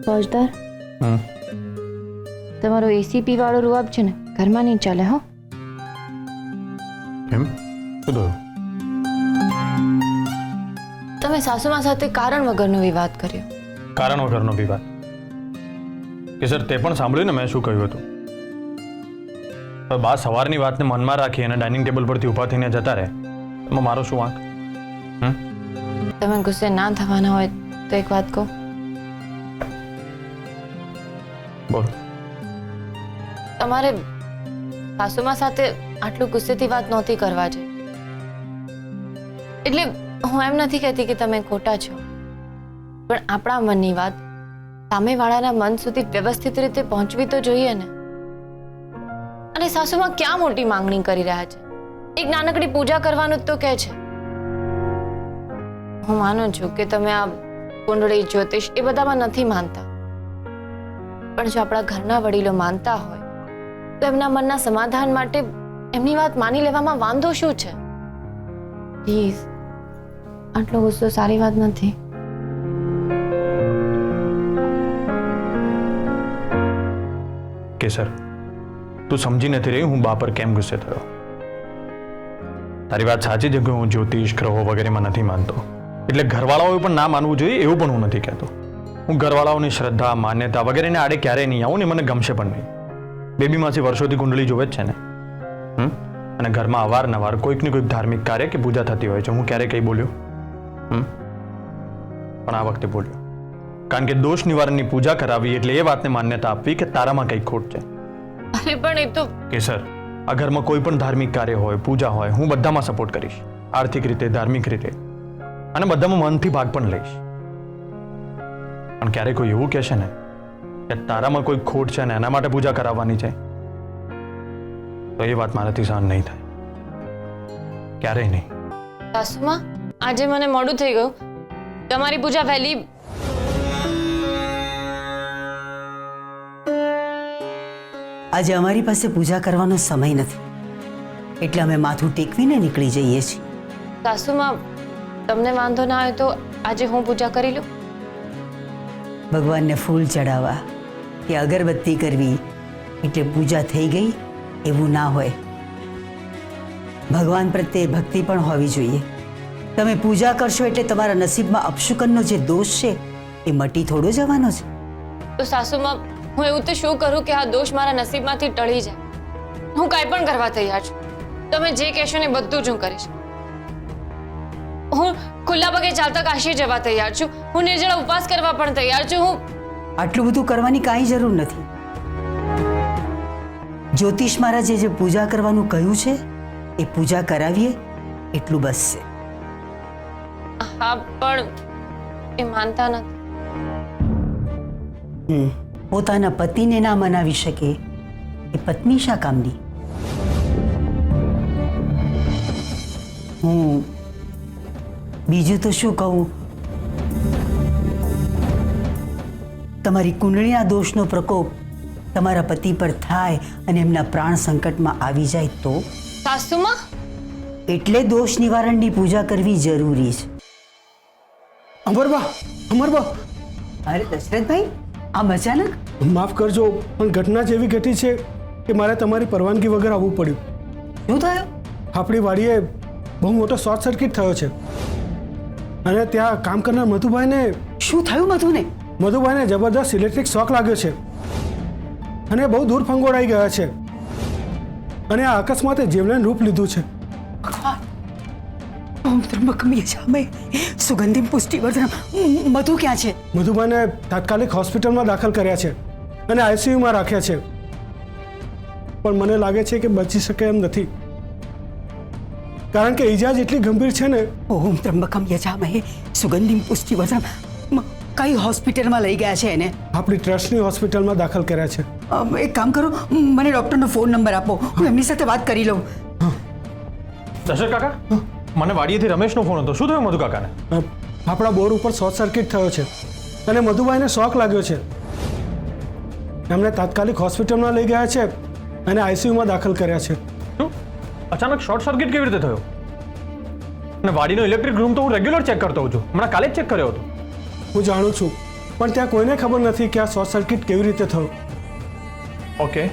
ફોજદાર તમારો એસીપી વાળો રૂઆબ છે ને ઘરમાં નહીં ચાલે હો. કેમ શું થયું? તમે સાસુમા સાથે કારણ વગરનો વિવાદ કર્યો. કારણ વગરનો વિવાદ? કે સર તે પણ સાંભળ્યું ને મેં શું કહ્યું હતું? બા સવારની વાતને મનમાં રાખી અને ડાઇનિંગ ટેબલ પરથી ઊભા થઈને જતા રહે એમાં મારો શું વાંક? તમે ગુસ્સે ના થવાના હોય તો એક વાત કહું. બોલ. તમારે સાસુમા સાથે આટલું ગુસ્સેથી વાત નહોતી કરવા જોઈએ. એટલે હું એમ નથી કહેતી કે તમે ખોટા છો, પણ આપણા મનની વાત સામેવાળાના મન સુધી વ્યવસ્થિત રીતે પહોંચવી તો જોઈએ ને. અને સાસુમાં ક્યાં મોટી માંગણી કરી રહ્યા છે? એક નાનકડી પૂજા કરવાનું જ તો કહે છે. હું માનું છું કે તમે આ કુંડળી જ્યોતિષ એ બધામાં નથી માનતા, પણ જો આપણા ઘરના વડીલો માનતા હોય તો એમના મનના સમાધાન માટે એમની વાત માની લેવામાં વાંધો શું છે? પ્લીઝ, આટલો ગુસ્સો સારી વાત નથી. કેસર, તું સમજી નથી રહી હું બા પર કેમ ગુસ્સે થયો. તારી વાત સાચી છે કે હું જ્યોતિષ ગ્રહો વગેરેમાં નથી માનતો, એટલે ઘરવાળાઓએ પણ ના માનવું જોઈએ એવું પણ હું નથી કહેતો. હું ઘરવાળાઓની શ્રદ્ધા માન્યતા વગેરેને આડે ક્યારેય નહીં આવું ને મને ગમશે પણ નહીં. બેબી માસી વર્ષોથી કુંડળી જોવે જ છે ને. અને ઘરમાં અવારનવાર કોઈક ને કોઈક ધાર્મિક કાર્ય કે પૂજા થતી હોય છે. હું ક્યારેય કંઈ બોલ્યો? પણ આ વખતે બોલ્યો, કારણ કે દોષ નિવારણની પૂજા કરાવી એટલે એ વાતને માન્યતા આપવી કે તારામાં કંઈક ખોટ છે. અરે પણ એ તો કેસર, આ ઘરમાં કોઈ પણ ધાર્મિક કાર્ય હોય, પૂજા હોય, હું બધામાં સપોર્ટ કરીશ. આર્થિક રીતે, ધાર્મિક રીતે, અને બધામાં મનથી ભાગ પણ લઈશ. પણ ક્યારે કોઈ એવું કહેશે ને કે તારામાં કોઈ ખોટ છે ને એના માટે પૂજા કરાવવાની છે, તો એ વાત મારાથી સહન નહીં થાય. ક્યારેય નહીં. સાસુમાં, આજે મને મોડું થઈ ગયું. તમારી પૂજા વહેલી. આજે અમારી પાસે પૂજા કરવાનો સમય નથી, એટલે અમે માથું ટેકવીને નીકળી જઈએ છીએ. સાસુમાં, તમને વાંધો ના હોય તો આજે હું પૂજા કરી લઉં? ભગવાનને ફૂલ ચડાવવા કે અગરબત્તી કરવી એટલે પૂજા થઈ ગઈ એવું ના હોય. ભગવાન પ્રત્યે ભક્તિ પણ હોવી જોઈએ. તમે પૂજા કરશો એટલે તમારા નસીબમાં અપશુકનનો જે દોષ છે એ મટી થોડો જવાનો છે. તો સાસુમાં, હું એવું તો શું કરું કે આ દોષ મારા નસીબમાંથી ટળી જાય? હું કાંઈ પણ કરવા તૈયાર છું. તમે જે કહેશો ને બધું જ હું કરીશ. હું ખુલ્લા પગે ચાલતા કાશી જવા તૈયાર છું. હું નિર્જળા ઉપવાસ કરવા પણ તૈયાર છું. હું આટલું બધું કરવાની કાંઈ જરૂર નથી. જ્યોતિષ મહારાજે જે પૂજા કરવાનું કહ્યું છે એ પૂજા કરાવીએ એટલું બસ છે. હા, પણ એ માનતા નથી. પોતાના પતિને ના મનાવી શકે એ પત્ની શા કામની? હું બીજું તો શું કહું? તમારી કુંડળીના દોષનો પ્રકોપ તમારા પતિ પર થાય અને એમના પ્રાણ સંકટમાં આવી જાય તો? સાસુમાં, એટલે દોષ નિવારણની પૂજા કરવી જરૂરી છે. અમરબા, અરે દશરથભાઈ, આમ અચાનક? માફ કરજો, પણ ઘટના જ એવી ઘટી છે કે મારે તમારી પરવાનગી વગર આવવું પડ્યું. શું થયું? આપણી વાડીએ બહુ મોટો શોર્ટ સર્કિટ થયો છે અને ત્યાં કામ કરનાર મધુભાઈને શું થયું મધુને? મધુભાઈને જબરદસ્ત ઇલેક્ટ્રિક શોક લાગ્યો છે અને બહુ દૂર ફંગોળાઈ ગયા છે અને આ અકસ્માતે જીવલેણ રૂપ લીધું છે. ઓમ ત્રંબકમ યજામહે સુગંધિમ પુષ્ટિવર્ધનમ. મધુ ક્યાં છે? મધુભાઈને તાત્કાલિક હોસ્પિટલમાં દાખલ કર્યા છે અને આઈસીયુમાં રાખ્યા છે, પણ મને લાગે છે કે બચી શકે એમ નથી, કારણ કે ઈજા જ એટલી ગંભીર છે ને. ઓમ ત્રંબકમ યજામહે સુગંધિમ પુષ્ટિવર્ધનમ. કઈ હોસ્પિટલમાં લઈ ગયા છે એને? આપણી ટ્રસ્ટની હોસ્પિટલમાં દાખલ કર્યા છે. એક કામ કરો, મને ડોક્ટરનો ફોન નંબર આપો, હું એમની સાથે વાત કરી લઉં. દશરથ કાકા, મને વાડીએથી રમેશનો ફોન હતો. શું થયું મધુ કાકાને? આપણા બોર ઉપર શોર્ટ સર્કિટ થયો છે અને મધુભાઈને શોક લાગ્યો છે. એમને તાત્કાલિક હોસ્પિટલમાં લઈ ગયા છે અને આઈસીયુમાં દાખલ કર્યા છે. શું અચાનક શોર્ટ સર્કિટ કેવી રીતે થયો? અને વાડીનો ઇલેક્ટ્રિક રૂમ તો હું રેગ્યુલર ચેક કરતો હોઉં છું. હમણાં કાલે જ ચેક કર્યો હતો. હું જાણું છું, પણ ત્યાં કોઈને ખબર નથી કે આ શોર્ટ સર્કિટ કેવી રીતે થયું. ઓકે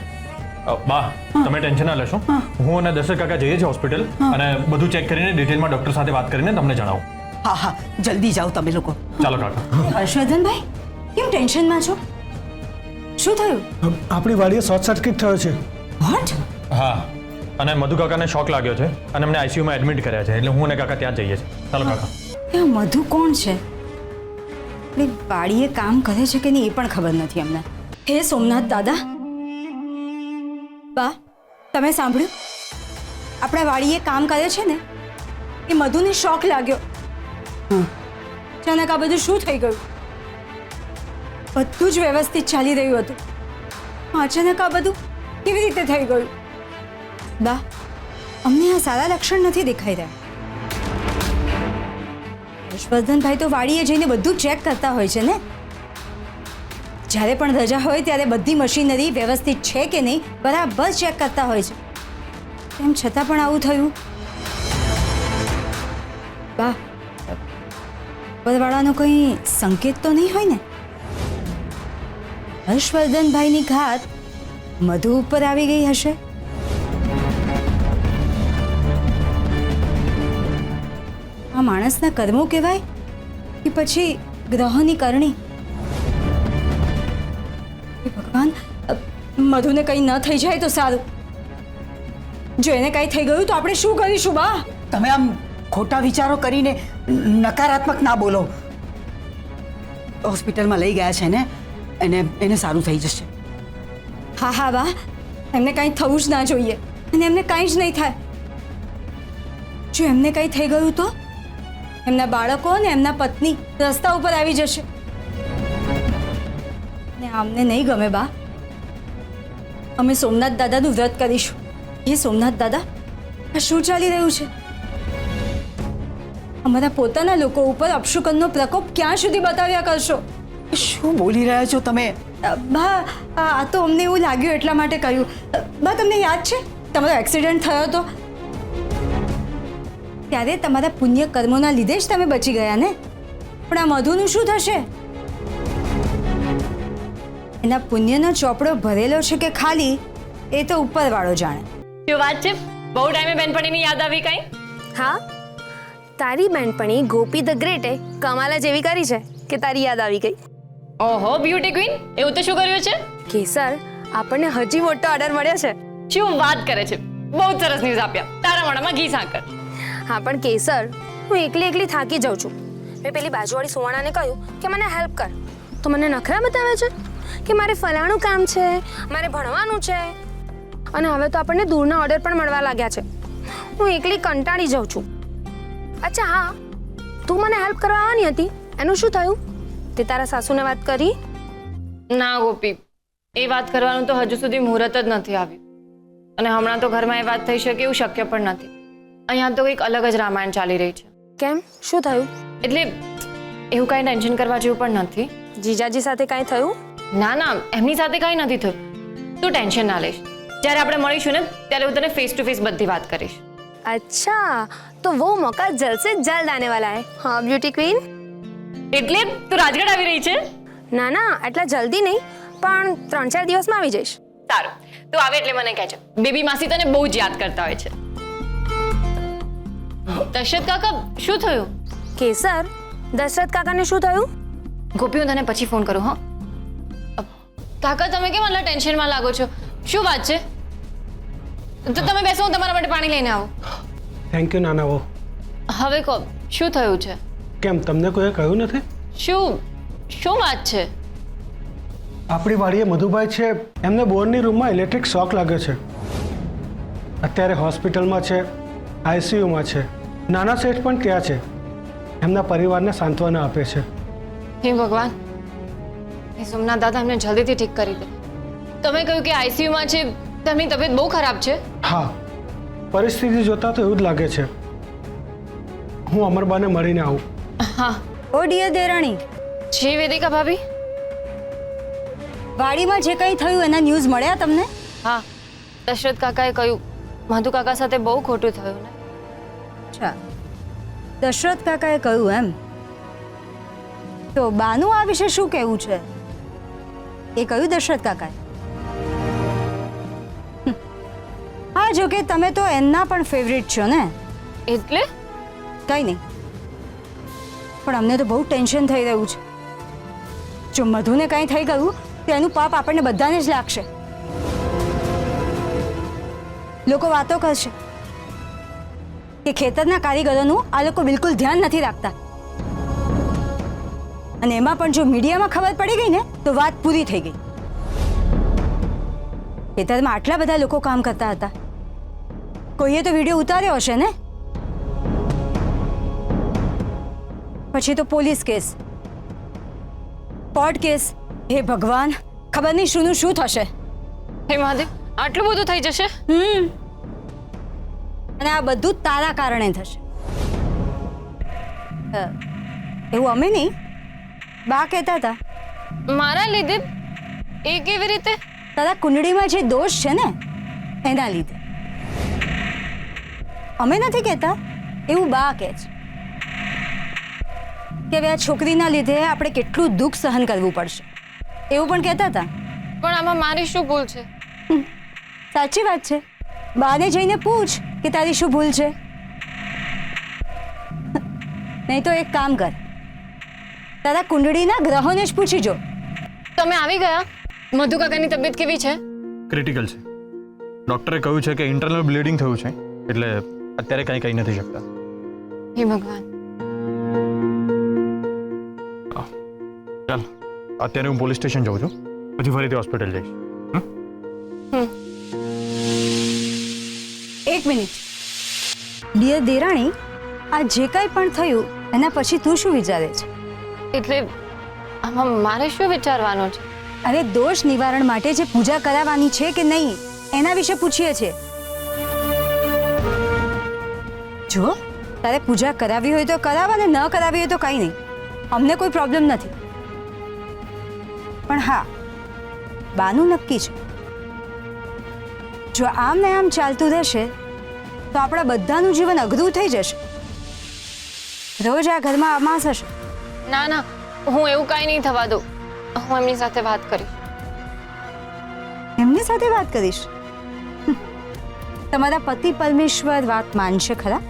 બા તમે ટેન્શન ના લેશો. હું અને દશરથ કાકા જઈએ છીએ હોસ્પિટલ અને બધું ચેક કરીને ડિટેલમાં ડૉક્ટર સાથે વાત કરીને તમને જણાવું. હા હા જલ્દી જાઓ તમે લોકો. ચાલો કાકા. હર્ષવર્ધનભાઈ કેમ ટેન્શનમાં છો? શું થયું? આપણી વાડીએ શોર્ટ સર્કિટ થયો છે. વોટ? હા અને મધુ કાકાને શોક લાગ્યો છે અને અમને આઈસીયુમાં એડમિટ કર્યા છે એટલે હું અને કાકા ત્યાં જઈએ છીએ. ચાલો કાકા. એ મધુ કોણ છે? એટલે વાડીએ કામ કરે છે કે નહીં એ પણ ખબર નથી અમને. હે સોમનાથ દાદા, બા તમે સાંભળ્યું? આપણા વાડીએ કામ કરે છે ને એ મધુને શોક લાગ્યો. અચાનક આ બધું શું થઈ ગયું? બધું જ વ્યવસ્થિત ચાલી રહ્યું હતું, અચાનક આ બધું કેવી રીતે થઈ ગયું? બા અમને આ સારા લક્ષણ નથી દેખાઈ રહ્યા. હર્ષવર્ધનભાઈ તો વાડીએ જઈને બધું ચેક કરતા હોય છે ને. જ્યારે પણ રજા હોય ત્યારે બધી મશીનરી વ્યવસ્થિત છે કે નહીં બરાબર ચેક કરતા હોય છે. તેમ છતાં પણ આવું થયું. બા ઉપરવાળાનો કંઈ સંકેત તો નહીં હોય ને? હર્ષવર્ધનભાઈની ઘાત મધુ ઉપર આવી ગઈ હશે. આ માણસના કર્મો કહેવાય કે પછી ગ્રહોની કરણી? હે ભગવાન, મધુને કંઈ ન થઈ જાય તો સારું. જો એને કંઈ થઈ ગયું તો આપણે શું કરીશું બા? તમે આમ ખોટા વિચારો કરીને નકારાત્મક ના બોલો. હોસ્પિટલમાં લઈ ગયા છે ને, એને સારું થઈ જશે. હા હા બા, એમને કંઈ થવું જ ના જોઈએ અને એમને કંઈ જ નહીં થાય. જો એમને કંઈ થઈ ગયું તો એમના બાળકો અને એમના પત્ની રસ્તા ઉપર આવી જશે. ને અમને નહીં ગમે બા. અમે સોમનાથ દાદાનું વ્રત કરીશું. એ સોમનાથ દાદા, આ શું ચાલી રહ્યું છે? અમારા પોતાના લોકો ઉપર અપશુકનનો પ્રકોપ ક્યાં સુધી બતાવ્યા કરશો? શું બોલી રહ્યા છો તમે? બા આ તો અમને એવું લાગ્યું એટલા માટે કહ્યું. બા તમને યાદ છે તમારો એક્સિડન્ટ થયો હતો ત્યારે તમારા પુણ્ય કર્મોના લીધે જ તમે બચી ગયા ને. પણ આ મધુનું શું થશે? એના પુણ્યનો ચોપડો ભરેલો છે કે ખાલી એ તો ઉપરવાળો જાણે. શું વાત છે? બહુ ટાઈમે બેનપણીની યાદ આવી કઈ? હા, તારી બેનપણી ગોપી ધ ગ્રેટે કમાલ જ એવી કરી છે કે તારી યાદ આવી ગઈ. ઓહો બ્યુટી ક્વીન, એવું તો શું કર્યું છે? કેસર, આપણને હજી મોટો ઓર્ડર મળ્યો છે. શું વાત કરે છે? બહુ જ સરસ ન્યૂઝ આપ્યા. તારા મોઢામાં ઘી સાકર. હા પણ કેસર, હું એકલી થાકી જાઉં છું. મેં પેલી બાજુવાળી સુવર્ણાને કહ્યું કે મને હેલ્પ કર, તો મને નખરા બતાવે છે કે મારે ફલાણું કામ છે, મારે ભણવાનું છે. અને હવે તો આપણને દૂરના ઓર્ડર પણ મળવા લાગ્યા છે. હું એકલી કંટાળી જાઉં છું. અચ્છા હા, તું મને હેલ્પ કરવા આવવાની હતી, એનું શું થયું? તે તારા સાસુને વાત કરી? ના ગોપી, એ વાત કરવાનું તો હજુ સુધી મુહૂર્ત જ નથી આવ્યું. અને હમણાં તો ઘરમાં એ વાત થઈ શકે એવું શક્ય પણ નથી. અહીંયા તો કંઈક અલગ જ રામાયણ ચાલી રહી છે. કેમ, શું થયું? એટલે એવું કાંઈ ટેન્શન કરવા જેવું પણ નથી. જીજાજી સાથે કાંઈ થયું? ના ના, એમની સાથે કાંઈ નથી થયું. તું ટેન્શન ના લઈશ. જ્યારે આપણે મળીશું ને ત્યારે હું તને ફેસ ટુ ફેસ બધી વાત કરીશ. अच्छा, तो वो मौका जल्द से जल्द आने वाला है. हाँ ब्यूटी क्वीन. એટલે તું રાજગઢ આવી રહી છે? ના ના, આટલા જલ્દી નહીં, પણ 3-4 દિવસમાં આવી જઈશ. સારું, તું આવે એટલે મને કહેજે. બેબી માસી તને બહુ જ યાદ કરતા હોય છે. દશરથ કાકા, શું થયું? કેસર, દશરથ કાકાને શું થયું? ગોપી, હું તને પછી ફોન કરું. હા કાકા, તમે કેમ આટલા ટેન્શનમાં લાગો છો? શું વાત છે? તો તમે બેસો, હું તમારા માટે પાણી લઈને આવું. થેન્ક યુ નાના બહુ. હવે કહો, શું થયું છે? કેમ તમને કોઈએ કહ્યું નથી? શું વાત છે? આપણી વાડીએ મધુભાઈ છે, એમને બોરની રૂમમાં ઇલેક્ટ્રિક શોક લાગ્યો છે. અત્યારે હોસ્પિટલમાં છે, આઈસીયુમાં છે. નાના શેઠ પણ ત્યાં છે, એમના પરિવારને સાંત્વના આપે છે. હે ભગવાન, હે સોમનાથ દાદા, એમને જલ્દીથી ઠીક કરી દે. તમે કહ્યું કે આઈસીયુમાં છે, તેમની તબિયત બહુ ખરાબ છે? હા, પરિસ્થિતિ જોતા તો એવું જ લાગે છે. હું અમરબાને મળીને આવું. હા. ઓ ડિયર દેરાણી, જી વેદિકા ભાભી. વાડીમાં જે કંઈ થયું એના ન્યૂઝ મળ્યા તમને? હા, દશરથ કાકાએ કહ્યું મધુ કાકા સાથે બહુ ખોટું થયું ને. અચ્છા, દશરથ કાકાએ કહ્યું એમ. તો બાનું આ વિશે શું કહેવું છે એ કહ્યું દશરથ કાકાએ? હા, જો કે તમે તો એમના પણ ફેવરિટ છો ને. એટલે કંઈ નહીં, પણ અમને તો બહુ ટેન્શન થઈ રહ્યું છે. જો મધુને કંઈ થઈ ગયું તો એનું પાપ આપણને બધાને જ લાગશે. લોકો વાતો કરશે કે ખેતરના કારીગરોનું આ લોકો બિલકુલ ધ્યાન નથી રાખતા, અને એમાં પણ જો મીડિયામાં ખબર પડી ગઈ ને તો વાત પૂરી થઈ ગઈ. ખેતરમાં આટલા બધા લોકો કામ કરતા હતા, કોઈએ તો વિડીયો ઉતાર્યો હશે ને. પછી તો પોલીસ કેસ, કોર્ટ કેસ. હે ભગવાન, ખબર નહીં શુંનું શું થશે. હે મહાદેવ, આટલું બધું થઈ જશે? અને આ બધું તારા કારણે થશે. એવું અમે નહીં, બા કહેતા હતા. મારા લીધે? એ કેવી રીતે? તારા કુંડળીમાં જે દોષ છે ને એના લીધે. અમે નથી કહેતા, એવું બા કહે છે કે હવે આ છોકરીના લીધે આપણે કેટલું દુઃખ સહન કરવું પડશે, એવું પણ કહેતા હતા. પણ આમાં મારી શું ભૂલ છે? સાચી વાત છે, બાને જઈને પૂછ કે તારી શું ભૂલ છે. નહીં તો એક કામ કર, તારા કુંડળીના ગ્રહોને જ પૂછી જો. તમે આવી ગયા? મધુ કાકાની તબિયત કેવી છે? ક્રિટિકલ છે. ડૉક્ટરે કહ્યું છે કે ઇન્ટરનલ બ્લીડિંગ થયું છે, એટલે અત્યારે કંઈ કહી નથી શકતા. હે ભગવાન. ચાલ, અત્યારે હું પોલીસ સ્ટેશન જાઉં છું, પછી ફરીથી હોસ્પિટલ જઈશ. એક મિનિટ, ડિયર દેરાણી, આ જે કાંઈ પણ થયું એના પછી તું શું વિચારે છે? એટલે આમાં મારે શું વિચારવાનું છે? અરે દોષ નિવારણ માટે જે પૂજા કરાવવાની છે કે નહીં એના વિશે પૂછીએ છીએ. જો તારે પૂજા કરાવી હોય તો કરાવ, અને ન કરાવી હોય તો કંઈ નહીં, અમને કોઈ પ્રોબ્લેમ નથી. પણ હા, બાનું નક્કી છે, જો આમ ને આમ ચાલતું રહેશે તો આપણા બધાનું જીવન અઘરું થઈ જશે. રોજ આ ઘરમાં અમાસ હશે. ના ના, હું એવું કાંઈ નહીં થવા દઉં. હું એમની સાથે વાત કરીશ. એમની સાથે વાત કરીશ? તમારા પતિ પરમેશ્વર વાત માનશે ખરા?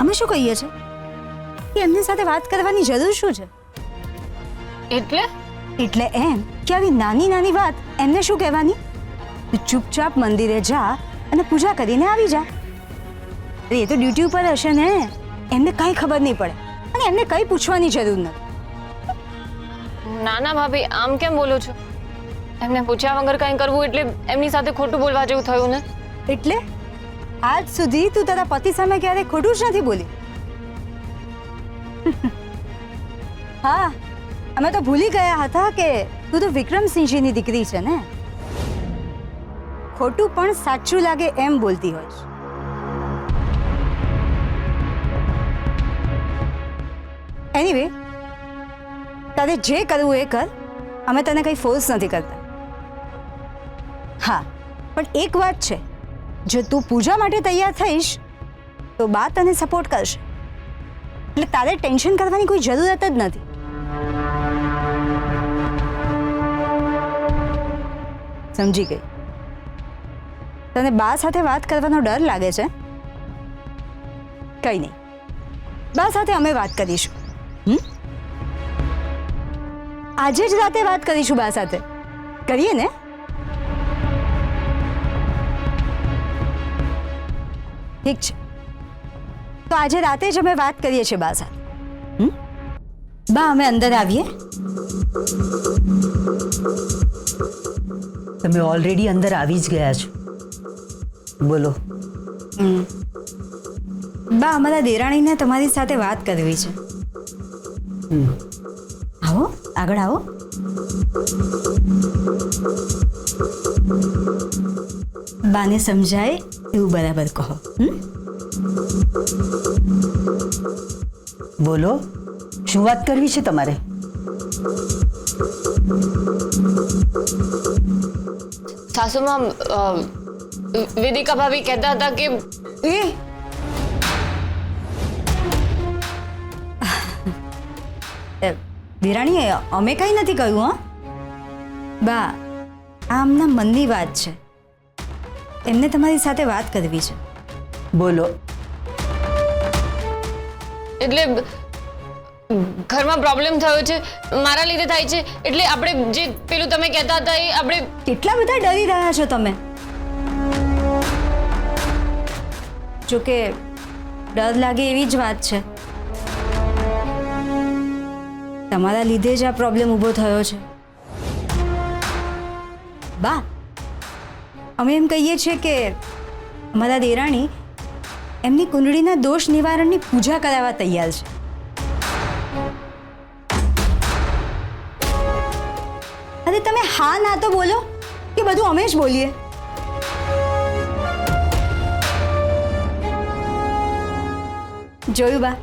અમે શું કહીએ છીએ કે એમની સાથે વાત કરવાની જરૂર શું છે? એટલે એટલે એમ કે આવી નાની નાની વાત એમને શું કહેવાની? તું ચૂપચાપ મંદિરે જા અને પૂજા કરીને આવી જા. અરે એ તો ડ્યુટી ઉપર હશે ને, એમને કાંઈ ખબર નહીં પડે, અને એમને કંઈ પૂછવાની જરૂર નથી. ના ના ભાભી, આમ કેમ બોલો છો? એમને પૂછ્યા વગર કંઈ કરવું એટલે એમની સાથે ખોટું બોલવા જેવું થયું ને. એટલે આજ સુધી તું તારા પતિ સામે ક્યારેય ખોટું જ નથી બોલી. હા, અમે તો ભૂલી ગયા હતા કે તું તો વિક્રમસિંહજીની દીકરી છે ને. ખોટું પણ સાચું લાગે એમ બોલતી હોય છે. એનીવે, તારે જે કરવું એ કર, અમે તને કંઈ ફોર્સ નથી કરતા. હા, પણ એક વાત છે, જો તું પૂજા માટે તૈયાર થઈશ તો બા તને સપોર્ટ કરશે, એટલે તારે ટેન્શન કરવાની કોઈ જરૂરત જ નથી. સમજી ગઈ? તને બા સાથે વાત કરવાનો ડર લાગે છે? કંઈ નહીં, બા સાથે અમે વાત કરીશું. આજે જ રાતે વાત કરીશું બા સાથે. કરીએ ને? ઠીક છે, તો આજે રાતે જ અમે વાત કરીએ છીએ બા સાથે. બા, અમે અંદર આવીએ? તમે ઓલરેડી અંદર આવી જ ગયા છો. બોલો. બા, અમારા દેરાણીને તમારી સાથે વાત કરવી છે. આવો, આગળ આવો. બાને સમજાય એવું બરાબર કહો. બોલો, શું વાત કરવી છે તમારે? સાસુમાં વેદિકા ભાભી કહેતા હતા કે એ દેરાણી અમે કંઈ નથી કહ્યું હા બા આ આમના મનની વાત છે એમને તમારી સાથે વાત કરવી છે બોલો. એટલે ઘરમાં પ્રોબ્લેમ થયો છે મારા લીધે થાય છે એટલે આપણે જે પેલું તમે કહેતા હતા એ આપણે કેટલા બધા ડરી રહ્યા છો તમે જોકે ડર લાગે એવી જ વાત છે તમારા લીધે જ આ પ્રોબ્લેમ ઊભો થયો છે બા અમે એમ કહીએ છીએ કે અમારા દેરાણી એમની કુંડળીના દોષ નિવારણની પૂજા કરાવવા તૈયાર છે અરે તમે હા ના તો બોલો કે બધું અમે જ બોલીએ જોયું બા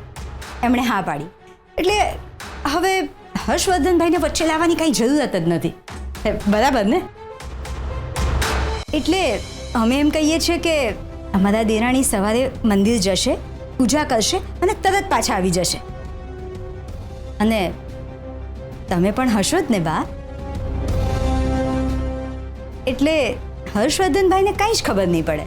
એમણે હા પાડી એટલે હવે હર્ષવર્ધનભાઈને વચ્ચે લાવવાની કાંઈ જરૂરત જ નથી બરાબર ને એટલે અમે એમ કહીએ છીએ કે અમારા દેરાણી સવારે મંદિર જશે પૂજા કરશે અને તરત પાછા આવી જશે અને તમે પણ હશો જ ને બા એટલે હર્ષવર્ધનભાઈને કાંઈ જ ખબર નહીં પડે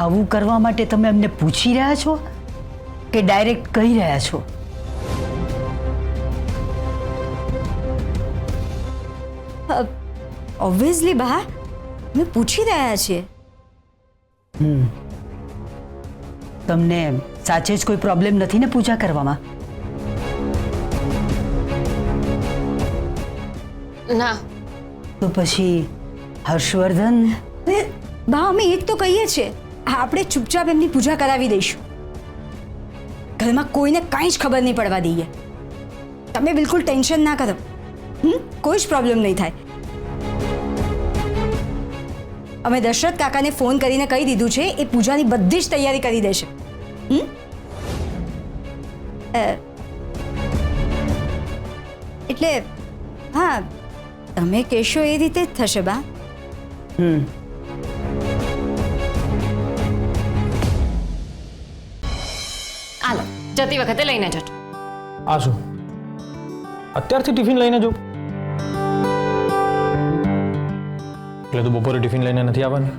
આવું કરવા માટે તમે અમને પૂછી રહ્યા છો કે ડાયરેક્ટ કહી રહ્યા છો? ઓબ્વિયસલી બા અમે પૂછી રહ્યા છીએ તમને સાચે જ કોઈ પ્રોબ્લેમ નથી ને પૂજા કરવામાં? ના તો પછી હર્ષવર્ધન અરે બા અમે એક તો કહીએ છીએ આપણે ચૂપચાપ એમની પૂજા કરાવી દઈશું ઘરમાં કોઈને કાંઈ જ ખબર નહીં પડવા દઈએ તમે બિલકુલ ટેન્શન ના કરો કોઈ જ પ્રોબ્લેમ નહીં થાય અમે દશરથ કાકાને ફોન કરીને કહી દીધું છે એ પૂજાની બધી જ તૈયારી કરી દેશે એટલે હા તમે કહેશો એ રીતે જ થશે બા હાલો જતી વખતે લઈને જજો આ શું અત્યારથી ટિફિન લઈને જો એટલે તું બપોરે ટિફિન લઈને નથી આવવાની?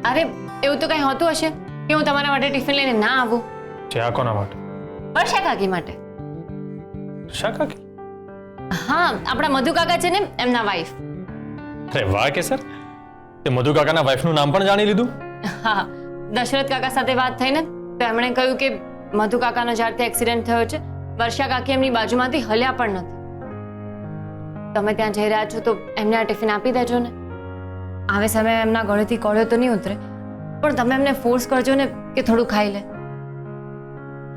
અરે એવું તો કંઈ હોતું હશે કે હું તમારા માટે ટિફિન લઈને ના આવું છે આ કોના માટે? વર્ષા કાકી માટે શા કાકી? હા આપણા મધુ કાકા છે ને એમના વાઈફ અરે વાહ કે સર તે મધુ કાકાના વાઈફનું નામ પણ જાણી લીધું? હા દશરથ કાકા સાથે વાત થઈ ને તો એમણે કહ્યું કે મધુ કાકાનો જ્યારથી એક્સિડન્ટ થયો છે વર્ષા કાકી એમની બાજુમાંથી હલ્યા પણ નથી તમે ત્યાં જઈ રહ્યા છો તો એમને આ ટિફિન આપી દેજો ને આવે સમયે એમના ગળેથી કોળિયો તો નહીં ઉતરે પણ તમે એમને ફોર્સ કરજો ને કે થોડું ખાઈ લે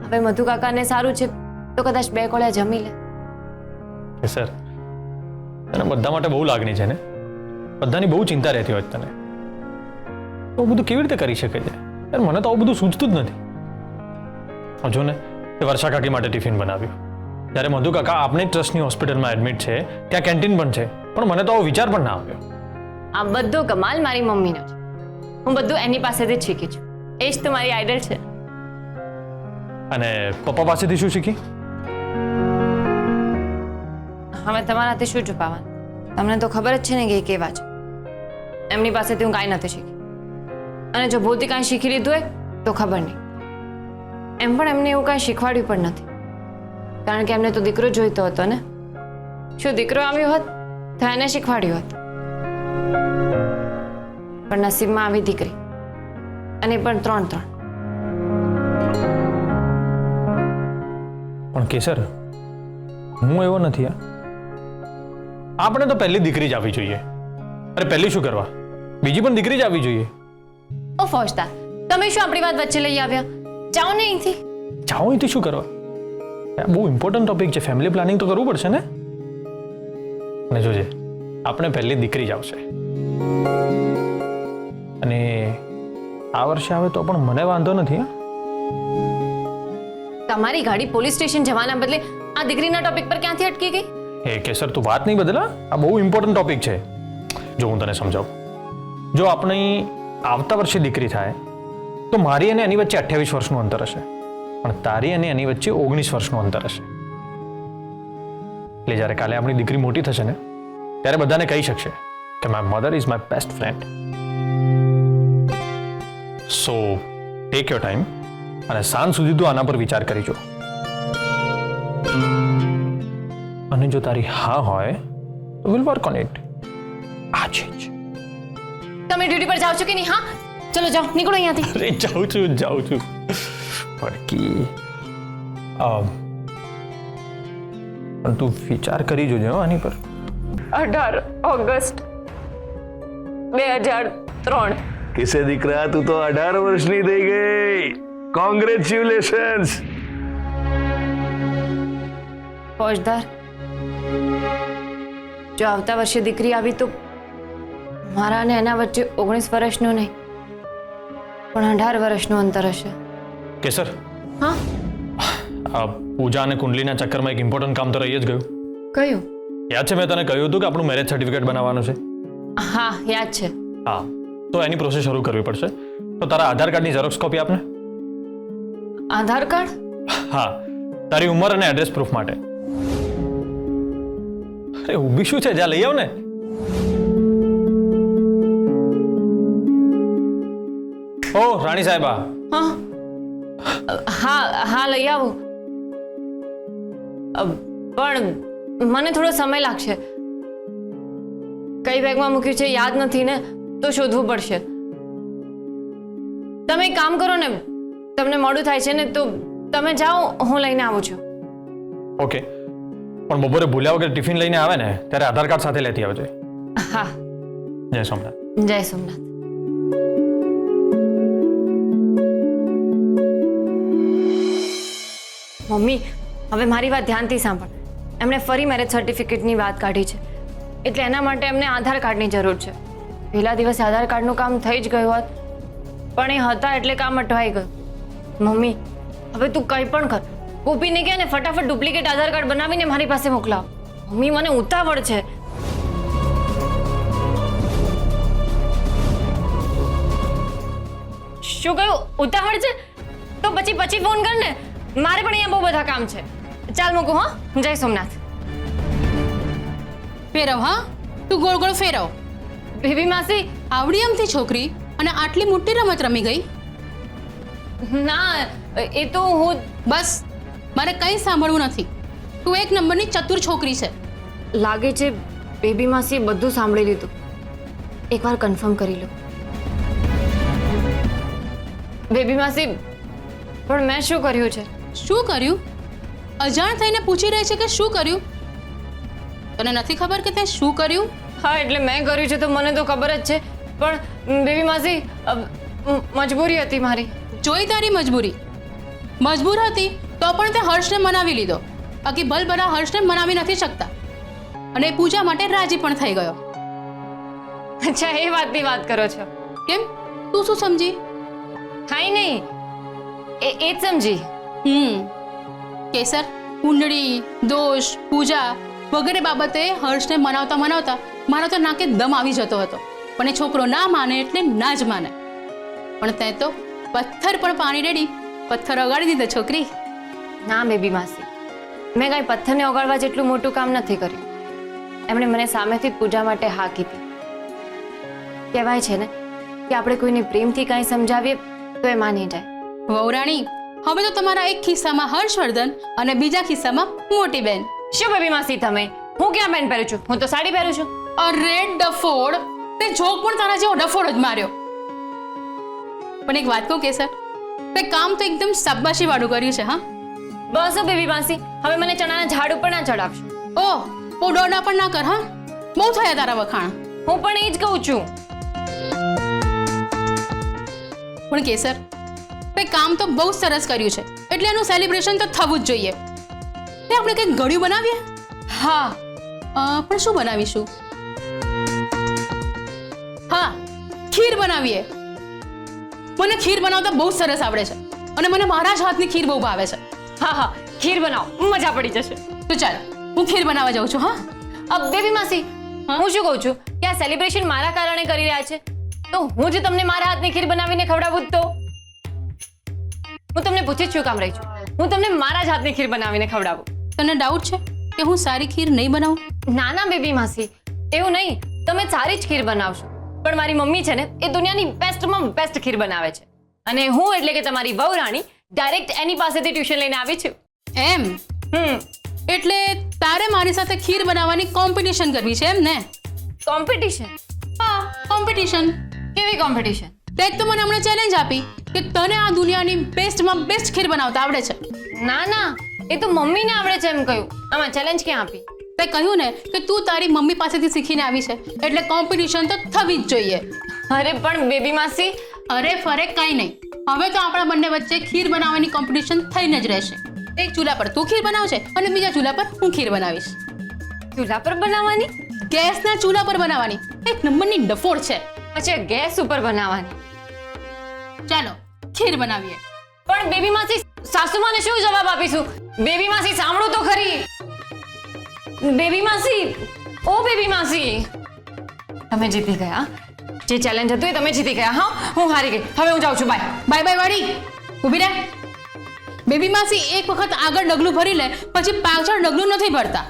હવે મધુ કાકાને સારું છે તો કદાચ 2 કોળિયા જમી લે કે સર તને બધા માટે બહુ લાગણી છે ને બધાની બહુ ચિંતા રહેતી હોય તને તો બધું કેવી રીતે કરી શકે છે યાર મને તો આવું બધું સૂચતું જ નથી જો ને એ વર્ષા કાકી માટે ટિફિન બનાવ્યું જ્યારે મધુ કાકા આપણે ટ્રસ્ટની હોસ્પિટલમાં એડમિટ છે ત્યાં કેન્ટીન પણ છે પણ મને તો આવો વિચાર પણ ના આવ્યો આ બધો કમાલ મારી મમ્મીનો છે હું બધું એની પાસેથી જ શીખી છું એ જ તો મારી આઈડલ છે અને પપ્પા પાસેથી શું શીખી? હવે તમારાથી શું છુપાવવાનું તમને તો ખબર જ છે ને કે એ કેવા છે એમની પાસેથી હું કાંઈ નથી શીખી અને જો ભૂલથી કાંઈ શીખી લીધું હોય તો ખબર નહીં એમ પણ એમને એવું કાંઈ શીખવાડ્યું પણ નથી કારણ કે એમને તો દીકરો જોઈતો હતો ને શું દીકરો આવ્યો હોત તો એને શીખવાડ્યું હોત પણ નસીબમાં આવી દીકરી અને પણ 3 પણ કેસર હું એવો નથી આપણે તો પહેલી દીકરી જ આવવી જોઈએ અરે પહેલી શું કરવા બીજી પણ દીકરી જ આવવી જોઈએ ઓ ફોજદાર તમે શું આપણી વાત વચ્ચે લઈ આવ્યા જાઓ ને અહીંથી જાઓ અહીંથી શું કરવા બહુ ઇમ્પોર્ટન્ટ ટોપિક છે ફેમિલી પ્લાનિંગ તો કરવું પડશે ને અને જોજે આપણે પહેલી દીકરી જ આવશે અને આ વર્ષે આવે તો પણ મને વાંધો નથી તમારી ગાડી પોલીસ સ્ટેશન જવાના બદલે આ દીકરીના ટોપિક પર ક્યાંથી અટકી ગઈ એ કેસર તું વાત નહીં બદલા આ બહુ ઇમ્પોર્ટન્ટ ટોપિક છે જો હું તને સમજાવું જો આપણી આવતા વર્ષે દીકરી થાય તો મારી અને એની વચ્ચે 28 વર્ષનું અંતર હશે, પણ તારી અને એની વચ્ચે 19 વર્ષનું અંતર હશે. એટલે જ્યારે કાલે આપણી દીકરી મોટી થશે ને, ત્યારે બધાને કહી શકશે કે my mother is my best friend. So take your time અને સાંજ સુધી તું આના પર વિચાર કરી જો. અને જો તારી હા હોય તો વિલ વર્ક ઓન ઇટ. આજે જ. તમે ડ્યુટી પર જાઓ છો કે નહીં? હા, ચલો જાઓ, નીકળો અહીંયાથી. અરે જાઉં છું પડકી. પણ તું વિચાર કરી જોજે હો આની પર. 18 ઓગસ્ટ 2003. કિસે દીકરા, તું તો 18 વર્ષની થઈ ગઈ. કોંગ્રેચ્યુલેશન્સ. ફોજદાર, જો આવતા વર્ષે દીકરી આવી તો મારા અને એના વચ્ચે 19 વર્ષનું નહીં પણ 18 વર્ષનું અંતર હશે. કેસર, હા, પૂજા અને કુંડલીના ચક્કરમાં એક ઇમ્પોર્ટન્ટ કામ તો રહી જ ગયું. કયું? યાદ છે મેં તને કહ્યું હતું કે આપણું મેરેજ સર્ટિફિકેટ બનાવવાનું છે? હા, યાદ છે. હા, તો એની પ્રોસેસ શરૂ કરવી પડશે. તો તારા આધાર કાર્ડની ઝેરોક્સ કોપી આપને. આધાર કાર્ડ? હા, તારી ઉંમર અને એડ્રેસ પ્રૂફ માટે. અરે ઊભી શું છે, જા લઈ આવ ને. ઓ રાણી સાહેબા. હા હા હા, લઈ આવું. પણ મને થોડો સમય લાગશે. કઈ બેગમાં મૂક્યું છે યાદ નથી ને, તો શોધવું પડશે. તમે એક કામ કરો ને, તમને મોડું થાય છે ને તો તમે જાઓ, હું લઈને આવું છું. ઓકે, પણ બપોરે ભૂલ્યા વગર ટિફિન લઈને આવે ને ત્યારે આધાર કાર્ડ સાથે લેતી આવજે. હા. જય સોમનાથ. જય સોમનાથ. મમ્મી, હવે મારી વાત ધ્યાનથી સાંભળ. એમણે ફરી મેરેજ સર્ટિફિકેટની વાત કાઢી છે, એટલે એના માટે એમને આધાર કાર્ડની જરૂર છે. પહેલા દિવસે આધાર કાર્ડનું કામ થઈ જ ગયું હોત, પણ એ હતા એટલે કામ અટવાઈ ગયું. મમ્મી, હવે તું કંઈ પણ કર, ગોપીને કહે ને ફટાફટ ડુપ્લિકેટ આધાર કાર્ડ બનાવીને મારી પાસે મોકલાવ. મમ્મી, મને ઉતાવળ છે. શું કહ્યું? ઉતાવળ છે? તો પછી ફોન કર ને, મારે પણ અહીંયા બહુ બધા કામ છે. ચાલ મૂકું. હા, જય સોમનાથ. ફેરવ. હા, તું ગોળ ગોળ ફેરવ. બેબી માસી. આવડી અમથી છોકરી અને આટલી મોટી રમત રમી ગઈ. ના, એ તો હું. બસ, મારે કંઈ સાંભળવું નથી. તું એક નંબરની ચતુર છોકરી છે. લાગે છે બેબી માસીએ બધું સાંભળી લીધું. એકવાર કન્ફર્મ કરી લો. બેબી માસી, પણ મેં શું કર્યું છે? શું કર્યું? અજાણ થઈને પૂછી રહી છે કે શું કર્યું? તને નથી ખબર કે તે શું કર્યું? હા, એટલે મેં કર્યું છે તો મને તો ખબર જ છે, પણ બેબી માસી મજબૂરી હતી મારી. જોઈ તારી મજબૂરી. મજબૂર હતી તો પણ તે હર્ષને મનાવી લીધો. બાકી ભલભલા હર્ષને મનાવી નથી શકતા, અને એ પૂજા માટે રાજી પણ થઈ ગયો. અચ્છા, એ વાતની વાત કરો છો? કેમ, તું શું સમજી? કાંઈ નહીં, એ જ સમજી. કેસર, કુંડળી, દોષ, પૂજા વગેરે બાબતે હર્ષને મનાવતા મારો તો નાકે દમ આવી જતો હતો. પણ એ છોકરો ના માને એટલે ના જ માને. પણ તે તો પથ્થર પણ પાણી રેડી પથ્થર ઓગાળી દીધો છોકરી. ના બેબી માસી, મેં કાંઈ પથ્થરને ઓગાળવા જેટલું મોટું કામ નથી કર્યું. એમણે મને સામેથી જ પૂજા માટે હા કીધી. કહેવાય છે ને કે આપણે કોઈને પ્રેમથી કાંઈ સમજાવીએ તો એ માની જાય. વહુરાણી, હવે તો તમારા એક ખિસ્સામાં હર્ષવર્ધન અને બીજા ખિસ્સામાં મોટી બેન. શું બેબી માસી તમે? હું ક્યાં બેન પહેરું છું? હું તો સાડી પહેરું છું. અરે ડફોડ, તે જોક પણ તારા જેવો ડફોડ જ માર્યો. પણ એક વાત કહું કેસર, તે કામ તો એકદમ શાબાશી વાળું કર્યું છે. હા બસ બેબી માસી, હવે મને ચણાના ઝાડ ઉપર ના ચડાવશો. ઓહ, ઓડોડા પણ ના કર. હા, બહુ થયા તારા વખાણ. હું પણ એ જ કહું છું. પણ કેસર, તે કામ તો બહુ સરસ કર્યું છે, એટલે એનું સેલિબ્રેશન તો થવું જ જોઈએ. તે આપણે કંઈક ગળ્યું બનાવીએ? હા, પણ શું બનાવીશું? હા, ખીર બનાવીએ. મને ખીર બનાવતા બહુ સરસ આવડે છે, અને મને મારા જ હાથની ખીર બહુ ભાવે છે. હા હા, ખીર બનાવો, મજા પડી જશે. તો ચાલ, હું ખીર બનાવવા જાઉં છું. હા, બેબી માસી, હું શું કહું છું કે આ સેલિબ્રેશન મારા કારણે કરી રહ્યા છે, તો હું જ તમને મારા હાથની ખીર બનાવીને ખવડાવું તો હું તમને પૂછી જ શું કામ રહી છું? હું તમને મારા જ હાથની ખીર બનાવીને ખવડાવું. તને ડાઉટ છે કે હું સારી ખીર નહીં બનાવું? ના ના બેબી માસી, એવું નહીં. તમે સારી જ ખીર બનાવશો, પણ મારી મમ્મી છે ને એ દુનિયાની બેસ્ટમાં બેસ્ટ ખીર બનાવે છે. અને હું એટલે કે તમારી વહુ રાણી ડાયરેક્ટ એની પાસેથી ટ્યુશન લઈને આવી છું. એમ? એટલે તારે મારી સાથે ખીર બનાવવાની કોમ્પિટિશન કરવી છે એમ ને? કોમ્પિટિશન? હા, કોમ્પિટિશન. કેવી કોમ્પિટિશન? તે જ તો મને હમણાં ચેલેન્જ આપી કે તને આ દુનિયાની બેસ્ટમાં બેસ્ટ ખીર બનાવતા આવડે છે. ના ના, એ તો મમ્મીને આવડે છે એમ કહ્યું. આમાં ચેલેન્જ ક્યાં આપી? તે કહ્યું ને કે તું તારી મમ્મી પાસેથી શીખીને આવી છે, એટલે કોમ્પિટિશન તો થવી જ જોઈએ. અરે પણ બેબી માસી, અરે ફરે કંઈ નહીં. હવે તો આપણા બંને વચ્ચે ખીર બનાવવાની કોમ્પિટિશન થઈને જ રહેશે. એક ચૂલા પર તું ખીર બનાવશે અને બીજા ચૂલા પર હું ખીર બનાવીશ. ચૂલા પર બનાવવાની? ગેસના ચૂલા પર બનાવવાની. એક નંબરની ડફોડ છે. અચ્છા, ગેસ ઉપર બનાવવાની. ચાલો ખીર બનાવીએ. પણ બેબી માસી, સાસુમાને શું જવાબ આપીશું? બેબી માસી સાંભળો તો ખરી. બેબી માસી, ઓ બેબી માસી, તમે જીતી ગયા. જે ચેલેન્જ હતું એ તમે જીતી ગયા. હા, હું હારી ગઈ. હવે હું જાઉં છું. બાય બાય બાય વાળી ઊભી રહે. બેબી માસી એક વખત આગળ ડગલું ભરી લે પછી પાછળ ડગલું નથી ભરતા.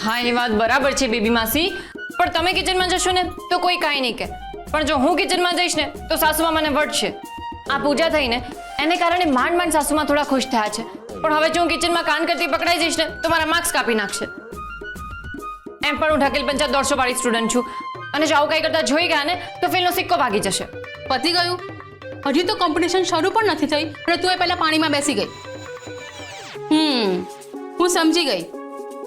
હા, એ વાત બરાબર છે બેબી માસી, પણ તમે કિચનમાં જશો ને તો કોઈ કાંઈ નહીં કહે, પણ જો હું કિચનમાં જઈશ ને તો સાસુમાં મને વટશે. આ પૂજા થઈને એને કારણે માંડ માંડ સાસુમાં થોડા ખુશ થયા છે, પણ હવે જો હું કિચનમાં કાન કરતી પકડાઈ જઈશ ને તો મારા માર્ક્સ કાપી નાખશે. એમ પણ હું ઢકેલ પંચાયત 150 વાળી સ્ટુડન્ટ છું, અને જો આવું કંઈ કરતા જોઈ ગયા ને તો ફેલનો સિક્કો ભાગી જશે. પતી ગયું? હજી તો કોમ્પિટિશન શરૂ પણ નથી થઈ અને તું એ પહેલા પાણીમાં બેસી ગઈ. હું સમજી ગઈ.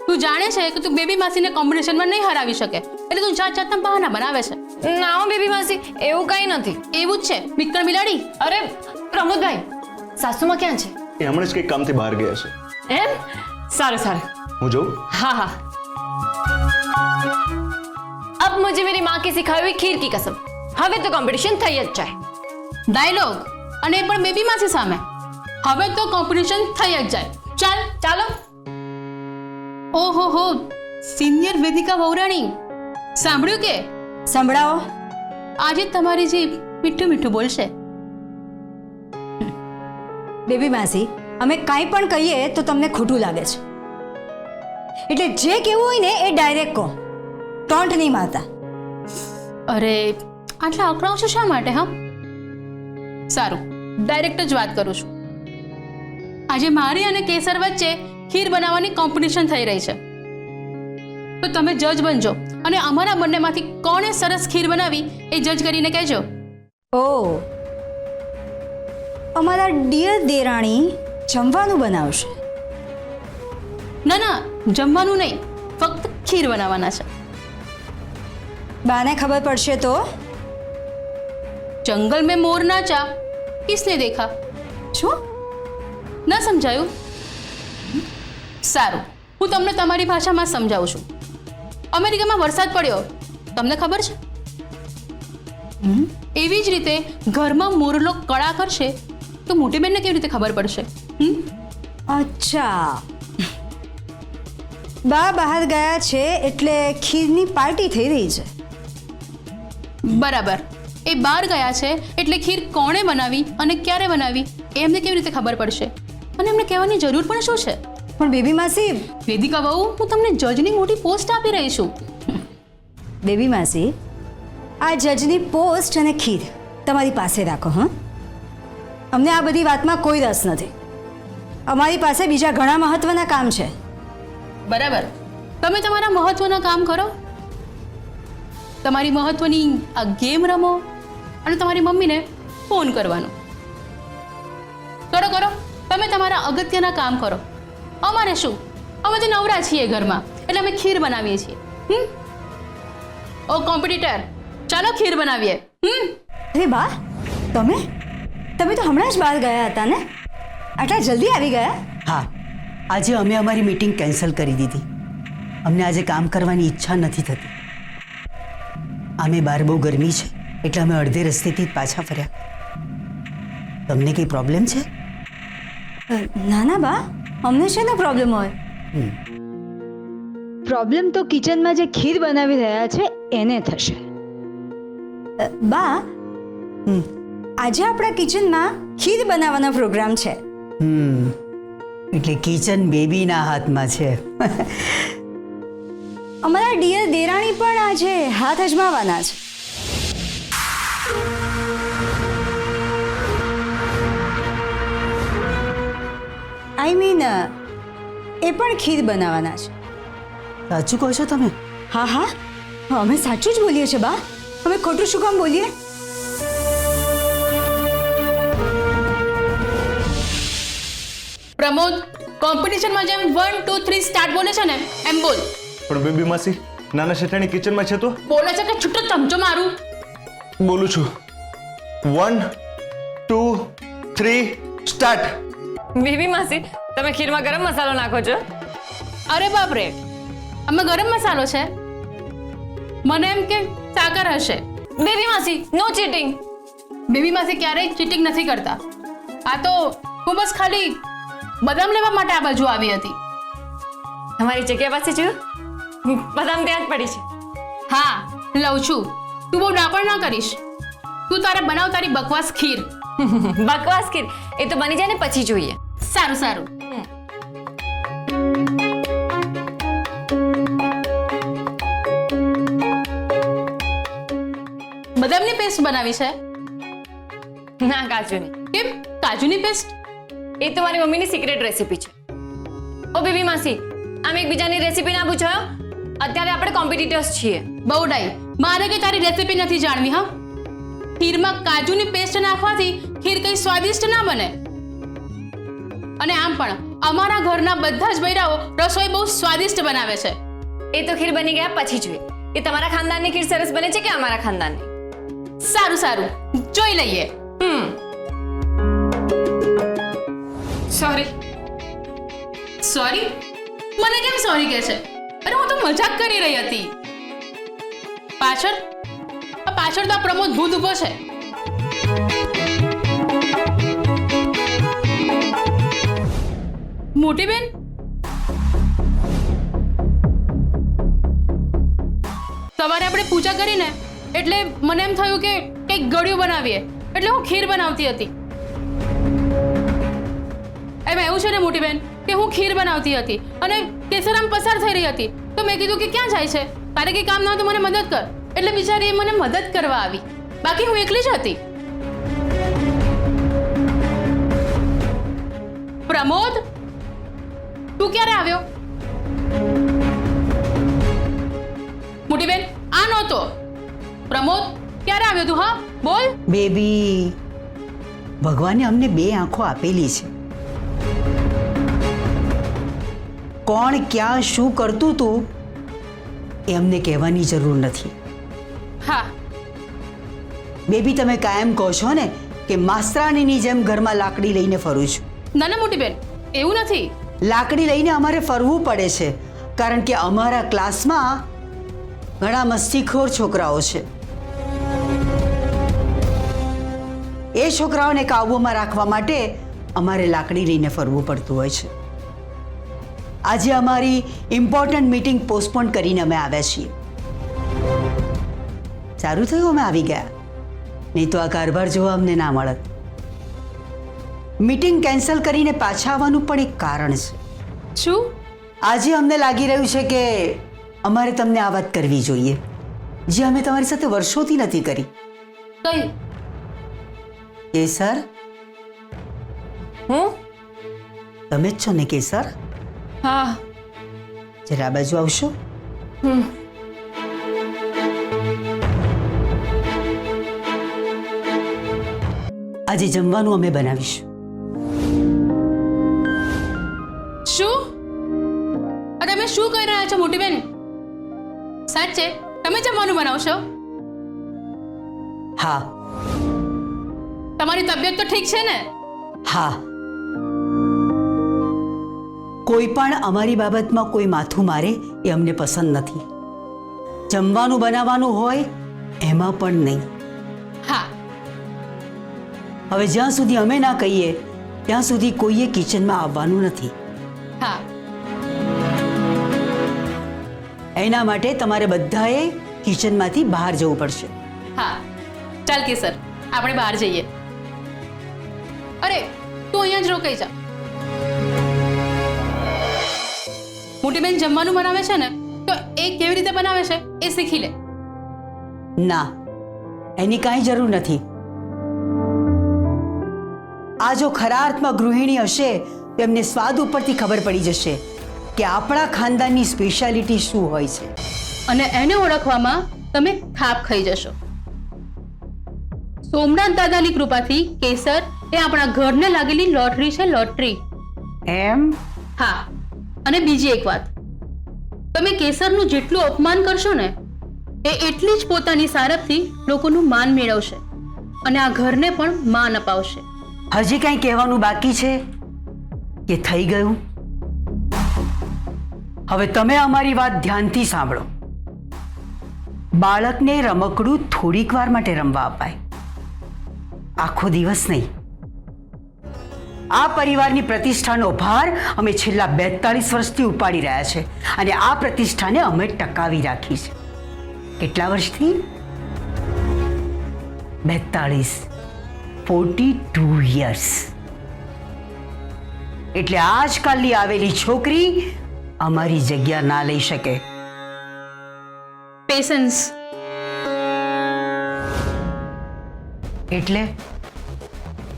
તું જાણે છે કે તું બેબી માસીને કોમ્પિટિશનમાં નહીં હરાવી શકે, એટલે તું જાત જાતના બહાના બનાવે છે. ના હો બેબી માસી, એવું કંઈ નથી. એવું જ છે મિક્કર મિલાડી. અરે પ્રમોદભાઈ, સાસુમાં ક્યાં છે? એ હમણાં જ કંઈક કામથી બહાર ગયા છે. એમ? સારું સારું. હું જોઉં? हाँ हाँ. अब मुझे मेरी माँ की सिखाई हुई खीर की कसम, હવે તો કોમ્પિટિશન થઈ જ જાય. ડાયલોગ, અને એ પણ બેબી માસી સામે. હવે તો કોમ્પિટિશન થઈ જ જાય. ચાલ ચાલો. ઓહો હો, સિનિયર વેદિકા વૌરાણી, સાંભળ્યું કે? સંભળાવો. આજે તમારી જીભ મીઠું મીઠું બોલશે. બેબી માસી, અમે કાંઈ પણ કહીએ તો તમને ખોટું લાગે છે, એટલે જે કહેવું હોય ને એ ડાયરેક્ટ કહો, ટોન્ટ નહીં મારતા. અરે આટલા અકળાવ છો શા માટે? હા સારું, ડાયરેક્ટ જ વાત કરું છું. આજે મારી અને કેસર વચ્ચે ખીર બનાવવાની કોમ્પિટિશન થઈ રહી છે, તો તમે જજ બનજો અને અમારા બંનેમાંથી કોણે સરસ ખીર બનાવી એ જજ કરીને કહેજો. ઓ, અમારા ડિયર દેરાણી જમવાનું બનાવશે? ના ના, જમવાનું નહીં, ફક્ત ખીર બનાવવાના છે. બાને ખબર પડશે તો? જંગલ મેં મોર નાચા, કિસને દેખા? શું? ન સમજાયું? સારું, હું તમને તમારી ભાષામાં સમજાવું છું. અમેરિકામાં વરસાદ પડ્યો, તમને ખબર છે? એવી જ રીતે ઘરમાં મોરલો કળા કરશે તો મોટી બેનને કેવી રીતે ખબર પડશે? અચ્છા, બા બહાર ગયા છે એટલે ખીરની પાર્ટી થઈ રહી છે. બરાબર. એ બહાર ગયા છે એટલે ખીર કોણે બનાવી અને ક્યારે બનાવી એ એમને કેવી રીતે ખબર પડશે? અને એમને કહેવાની જરૂર પણ શું છે? પણ બેબી માસી, વેદિકા બહુ, હું તમને જજની મોટી પોસ્ટ આપી રહી છું. બેબી માસી, આ જજની પોસ્ટ અને ખીર તમારી પાસે રાખો. હા, અમને આ બધી વાતમાં કોઈ રસ નથી. અમારી પાસે બીજા ઘણા મહત્વના કામ છે. બરાબર, તમે તમારા મહત્વના કામ કરો. તમારી મહત્વની આ ગેમ રમો અને તમારી મમ્મીને ફોન કરવાનો. કરો કરો, તમે તમારા અગત્યના કામ કરો. અમારે શું, અમે તો નવરા છીએ ઘરમાં, એટલે અમે ખીર બનાવીએ છીએ. ઓ કોમ્પિટિટર, ચાલો ખીર બનાવીએ. અરે બા, તમે તમે તો હમણાં જ બહાર ગયા હતા ને? આટલા જલ્દી આવી ગયા? હા, આજે અમે અમારી મીટિંગ કેન્સલ કરી દીધી. અમને આજે કામ કરવાની ઈચ્છા નથી થતી. આમે બહાર બહુ ગરમી છે એટલે અમે અડધે રસ્તેથી જ પાછા ફર્યા. તમને કંઈ પ્રોબ્લેમ છે? ના ના બા, અમને શેનો પ્રોબ્લેમ હોય? પ્રોબ્લેમ તો કિચનમાં જે ખીર બનાવી રહ્યા છે એને થશે. બા, આજે આપણા કિચનમાં ખીર બનાવવાનો પ્રોગ્રામ છે. એટલે કિચન બેબીના હાથમાં છે. અમારા ડિયર દેરાણી પણ આજે હાથ અજમાવાના છે. આઈ મીન એ પણ ખીર બનાવવાના છે. સાચું કહો છો તમે? હા હા, અમે સાચું જ બોલીએ છીએ બા. અમે ખોટું શું કામ બોલીએ? પ્રમોદ, કોમ્પિટિશનમાં જેમ 1 2 3 સ્ટાર્ટ બોલે છે ને એમ બોલ. પણ બેબી માસી નાના શેઠાણી કિચનમાં છે તો બોલે છે કે છૂટો ચમચો મારું. બોલું છું 1 2 3 સ્ટાર્ટ. બેબી માસી, તમે ખીરમાં ગરમ મસાલો નાખો છો? અરે બાપરે, આમાં ગરમ મસાલો છે? મને એમ કે સાકર હશે. બેબી માસી, નો ચીટિંગ. બેબી માસી ક્યારેય ચીટિંગ નથી કરતા. આ તો હું બસ ખાલી બદામ લેવા માટે આ બાજુ આવી હતી. તમારી જગ્યા પાસે જોયું? બદામ ત્યાં જ પડી છે. હા, લઉં છું. તું બહુ ડાપણ ના કરીશ. તું તારે બનાવ તારી બકવાસ ખીર. બકવાસ ખીર એ તો બની જાય ને પછી જોઈએ. સારું સારું. બદામની પેસ્ટ બનાવી છે? ના, કાજુની. કેમ કાજુની પેસ્ટ? એ તો મારી મમ્મીની સિક્રેટ રેસીપી છે. ઓ બેબી માસી, આમ એકબીજાની રેસીપી ના પૂછો. અત્યારે આપણે કોમ્પિટિટર્સ છીએ. બહુ ડાઈ, મારે કે તારી રેસીપી નથી જાણવી. હા, ખીરમાં કાજુની પેસ્ટ નાખવાથી ખીર કઈ સ્વાદિષ્ટ ના બને. અને આમ પણ અમારા ઘરના બધા જ બૈરાઓ રસોઈ બહુ સ્વાદિષ્ટ બનાવે છે. એ તો ખીર બની ગયા પછી જોઈએ કે તમારા ખાનદાનની ખીર સરસ બને છે કે અમારા ખાનદાનની. સારું સારું, જોઈ લઈએ. સોરી. સોરી? મને કેમ સોરી કહે છે? અરે હું તો મજાક કરી રહી હતી. પાછળ તો આ પ્રમોદ ભૂત ઉભો છે. મોટી બેન, સવારે આપણે પૂજા કરીને એટલે મને એમ થયું કે કંઈક ગળ્યું બનાવીએ, એટલે હું ખીર બનાવતી હતી. એમ એવું છે ને મોટી બેન કે હું ખીર બનાવતી હતી અને કેસરામ પસાર થઈ રહી હતી, તો મેં કીધું કે ક્યાં જાય છે, તારે કંઈ કામ ના હોય તો મને મદદ કર. એટલે બિચારી મને મદદ કરવા આવી, બાકી હું એકલી જ હતી. પ્રમોદ, તું ક્યારે આવ્યો? મોટી બેન, આ નહોતો. પ્રમોદ, ક્યારે આવ્યો તું? હા બોલ. બેબી, ભગવાને અમને 2 આંખો આપેલી છે. કોણ ક્યાં શું કરતું તું એ અમને કહેવાની જરૂર નથી. હા બેબી, તમે કાયમ કહો છો ને કે માસ્તરાણીની જેમ ઘરમાં લાકડી લઈને ફરું છું. ના ના મોટી બેન, એવું નથી. લાકડી લઈને અમારે ફરવું પડે છે કારણ કે અમારા ક્લાસમાં ઘણા મસ્તીખોર છોકરાઓ છે. એ છોકરાઓને કાબૂમાં રાખવા માટે અમારે લાકડી લઈને ફરવું પડતું હોય છે. આજે અમારી ઇમ્પોર્ટન્ટ મીટિંગ પોસ્ટપોન કરીને અમે આવ્યા છીએ. સારું થયું અમે આવી ગયા, નહીં તો આ કારભાર જોવા અમને ના મળત. મીટિંગ કેન્સલ કરીને પાછા આવવાનું પણ એક કારણ છે. શું? આજે અમને લાગી રહ્યું છે કે અમારે તમને આ વાત કરવી જોઈએ જે અમે તમારી સાથે વર્ષોથી નથી કરી. કઈ? કેસર, હું? તમે જ છો ને કેસર? હા. જરા આ બાજુ આવશો? આજે જમવાનું અમે બનાવીશું. શું? તમે શું કહી રહ્યા છો મોટી બેન? સાચે તમે જમવાનું બનાવશો? હા. તમારી તબિયત તો ઠીક છે ને? હા. કોઈ પણ અમારી બાબતમાં કોઈ માથું મારે એ અમને પસંદ નથી. જમવાનું બનાવવાનું હોય એમાં પણ નહીં. હા. હવે જ્યાં સુધી અમે ના કહીએ ત્યાં સુધી કોઈએ કિચનમાં આવવાનું નથી. હા. એના માટે તમારે બધાએ કિચનમાંથી બહાર જવું પડશે. હા, ચાલ કેસર, આપણે બહાર જઈએ. અરે તું અહીંયા જ રોકાઈ જા. મોટી બેન જમવાનું બનાવે છે ને તો એ કેવી રીતે બનાવે છે એ શીખી લે. ના, એની કાંઈ જરૂર નથી. આ જો ખરા અર્થમાં ગૃહિણી હશે તો એમને સ્વાદ ઉપરથી ખબર પડી જશે કે આપણા ખાનદાનની સ્પેશિયાલિટી શું હોય છે. અને એને ઓળખવામાં તમે થાપ ખાઈ જશો. સોમનાથ દાદાની કૃપાથી કેસર એ આપણા ઘરને લાગેલી લોટરી છે, લોટરી. એમ? હા, અને બીજી એક વાત, તમે કેસરનું જેટલું અપમાન કરશો ને એ એટલી જ પોતાની સારપથી લોકોનું માન મેળવશે અને આ ઘરને પણ માન અપાવશે. હજી કાંઈ કહેવાનું બાકી છે કે થઈ ગયું? હવે તમે અમારી વાત ધ્યાનથી સાંભળો. બાળકને રમકડું થોડીક વાર માટે રમવા અપાય, આખો દિવસ નહીં. આ પરિવારની પ્રતિષ્ઠાનો ભાર અમે છેલ્લા 42 વર્ષથી ઉપાડી રહ્યા છે અને આ પ્રતિષ્ઠાને અમે ટકાવી રાખી છે. કેટલા વર્ષથી? 42 યર્સ. એટલે આજકાલની આવેલી છોકરી અમારી જગ્યા ના લઈ શકે. પેશન્સ. એટલે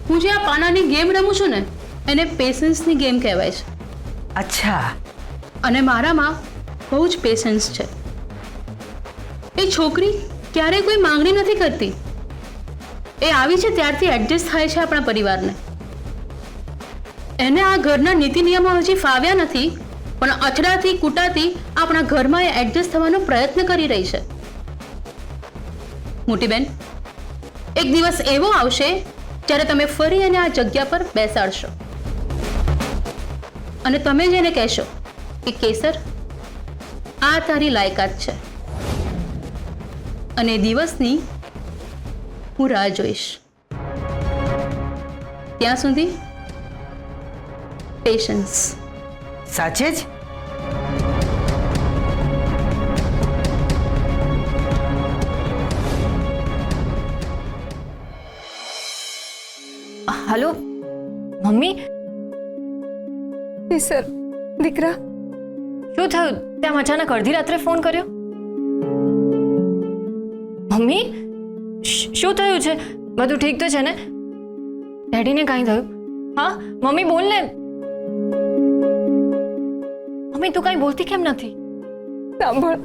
હું જે આ પાનાની ગેમ રમું છું ને એને પેશન્સની ગેમ કહેવાય છે. અચ્છા, અને મારામાં બહુ જ પેશન્સ છે. એ છોકરી ક્યારેય કોઈ માંગણી નથી કરતી. એ આવી છે ત્યારથી એડજસ્ટ થાય છે આપણા પરિવારને. એને આ ઘરના નીતિ નિયમો હજી ફાવ્યા નથી, પણ અથડાથી કૂટાથી આપણા ઘરમાં એ એડજસ્ટ થવાનો પ્રયત્ન કરી રહી છે. મોટી બેન, એક દિવસ એવો આવશે જ્યારે તમે ફરી એને આ જગ્યા પર બેસાડશો અને તમે જ એને કહેશો કે કેસર, આ તારી લાયકાત છે. અને દિવસની હું રાહ જોઈશ. ત્યાં સુધી પેશન્સ. સાચે જ? હલો મમ્મી, સર દીકરા, શું થયું? તેમ અચાનક અડધી રાત્રે ફોન કર્યો? મમ્મી, શું થયું છે? બધું ઠીક તો છે ને? ડેડીને કાંઈ થયું? હા મમ્મી બોલ ને. મમ્મી તું કાંઈ બોલતી કેમ નથી? સાંભળ,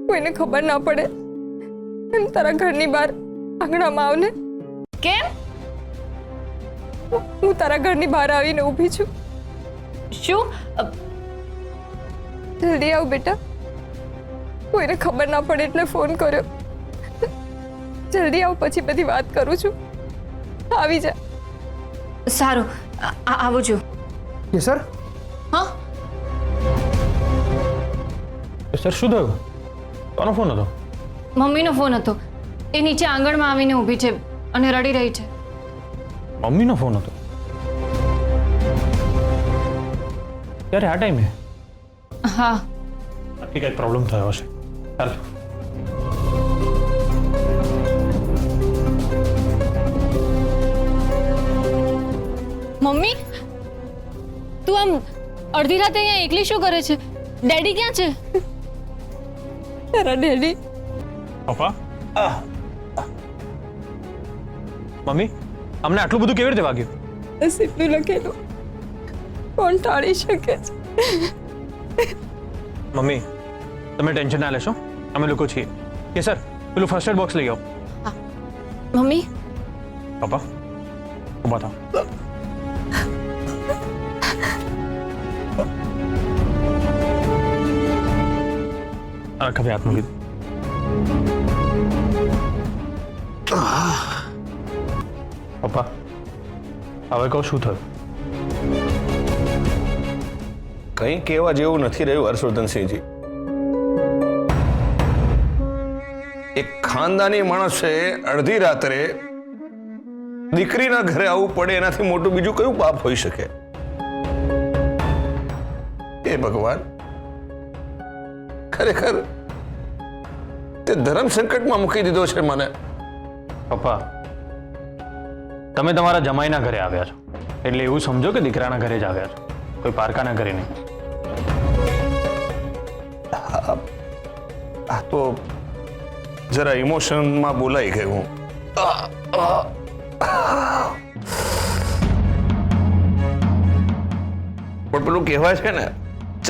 કોઈને ખબર ના પડે એમ તારા ઘરની બહાર આંગણામાં આવ ને. કેમ? હું તારા ઘરની બહાર આવીને ઊભી છું. શું? જલ્દી આવ બેટા, કોઈને ખબર ના પડે એટલે ફોન કર્યો. જલ્દી આવ, પછી બધી વાત કરું છું. આવી જા. સારું, આવું છું. સર, હા સર શું થયું? કોનો ફોન હતો? મમ્મીનો ફોન હતો. એ નીચે આંગણમાં આવીને ઊભી છે અને રડી રહી છે. મમ્મીનો ફોન હતો? ત્યારે આ ટાઈમે? હા. નક્કી કંઈક પ્રોબ્લેમ થયો હશે. ચાલ. મમ્મી, તું આમ અડધી રાતે અહીંયા એકલી શું કરે છે? ડેડી ક્યાં છે? તારા ડેડી. પપ્પા, મમ્મી, અમને આટલું બધું કેવી રીતે વાગ્યું? નસીબનું લખેલું કોણ ટાળી શકે છે? મમ્મી, તમે ટેન્શન ના લેશો, અમે લોકો છીએ. કે સર, પેલું ફર્સ્ટ એડ બોક્સ લઈ આવો. મમ્મી, પપ્પા, ઊભા થાઓ. ખભે હાથ મૂકી દો. પપ્પા, હવે કહો શું થયું? કંઈ કહેવા જેવું નથી રહ્યું હર્ષવર્ધનસિંહજી. એક ખાનદાની માણસે અડધી રાત્રે દીકરીના ઘરે આવવું પડે એનાથી મોટું બીજું કયું પાપ હોઈ શકે? એ ભગવાન, ખરેખર તે ધર્મ સંકટમાં મૂકી દીધો છે મને. પપ્પા, તમે તમારા જમાઈના ઘરે આવ્યા છો એટલે એવું સમજો કે દીકરાના ઘરે જ આવ્યા છો, કોઈ પારકાના ઘરે નહીં. આ તો જરા ઇમોશનમાં બોલાઈ ગયું. પણ પેલું કહેવાય છે ને,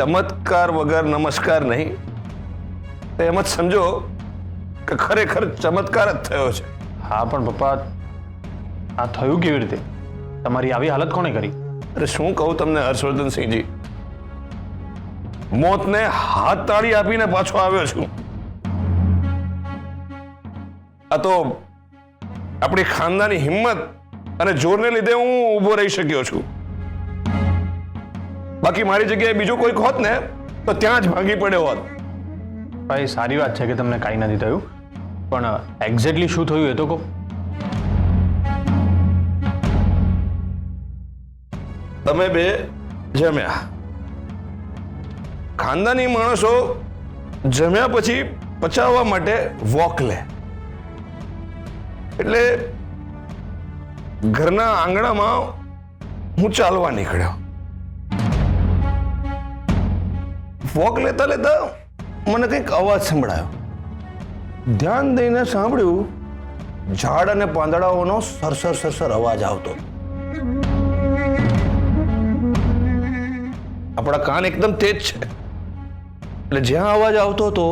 ચમત્કાર વગર નમસ્કાર નહીં. તો એમ જ સમજો કે ખરેખર ચમત્કાર જ થયો છે. હા પણ પપ્પા, આ થયું કેવી રીતે? તમારી આવી હાલત કોણે કરી? અરે શું કહું તમને હર્ષવર્ધનસિંહજી, મોતને હાથ તાળી આપીને પાછો આવ્યો છું. આ તો આપણી ખાનદાની હિંમત અને જોરને લીધે હું ઊભો રહી શક્યો છું. બાકી મારી જગ્યાએ બીજો કોઈ હોત ને તો ત્યાં જ ભાગી પડ્યો હોત. ભાઈ સારી વાત છે કે તમને કાંઈ નથી થયું, પણ એક્ઝેક્ટલી શું થયું એ તો કહો. તમે બે જમ્યા. ખાનદાની માણસો જમ્યા પછી પચાવવા માટે વોક લે. એટલે ઘરના આંગણામાં હું ચાલવા નીકળ્યો. વોક લેતા લેતા મને કંઈક અવાજ સંભળાયો. ધ્યાન દઈને સાંભળ્યું, ઝાડ અને પાંદડાઓનો સરસર સરસર અવાજ આવતો. આપણા કાન એકદમ તેજ છે એટલે જ્યાં અવાજ આવતો હતો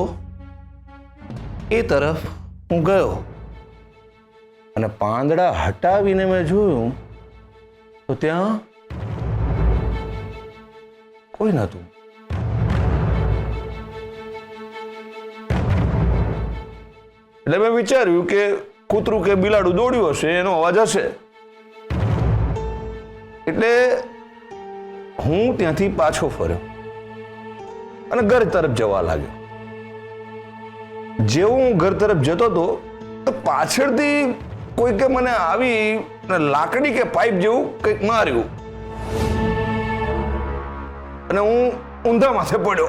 એ તરફ હું ગયો અને પાંદડા હટાવીને મેં જોયું તો ત્યાં કોઈ નહોતું. એટલે મેં વિચાર્યું કે કૂતરું કે બિલાડું દોડ્યું હશે, એનો અવાજ હશે. એટલે હું ત્યાંથી પાછો ફર્યો અને ઘર તરફ જવા લાગ્યો. જેવું હું ઘર તરફ જતો હતો તો પાછળથી કોઈકે મને આવી લાકડી કે પાઇપ જેવું કંઈક માર્યું અને હું ઊંધા માથે પડ્યો.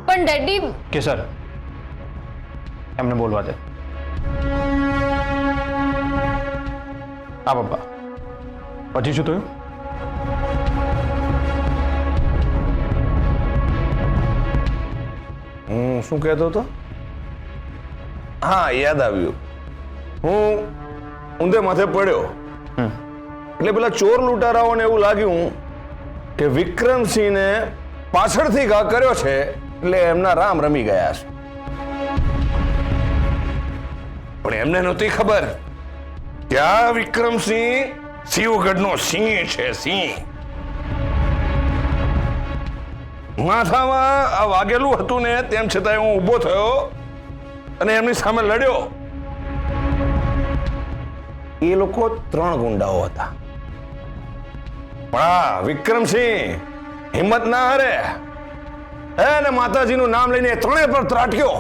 પણ ડેડી, કે સર એમને બોલવા દે. હા પપ્પા, પછી શું થયું? હું શું કહેતો હતો? હા, યાદ આવ્યું. હું ઊંધે માથે પડ્યો એટલે પેલા ચોર લૂંટારાઓને એવું લાગ્યું કે વિક્રમસિંહને પાછળથી ઘા કર્યો છે એટલે એમના રામ રમી ગયા છે. પણ એમને નહોતી ખબર કે આ વિક્રમસિંહ શિવગઢનો સિંહ છે, સિંહ. માથામાં આ વાગેલું હતું ને તેમ છતાં હું ઊભો થયો અને એમની સામે લડ્યો. એ લોકો 3 ગુંડાઓ હતા. પણ આ વિક્રમસિંહ હિંમત ના હારે અને માતાજીનું નામ લઈને 3 પર ત્રાટક્યો,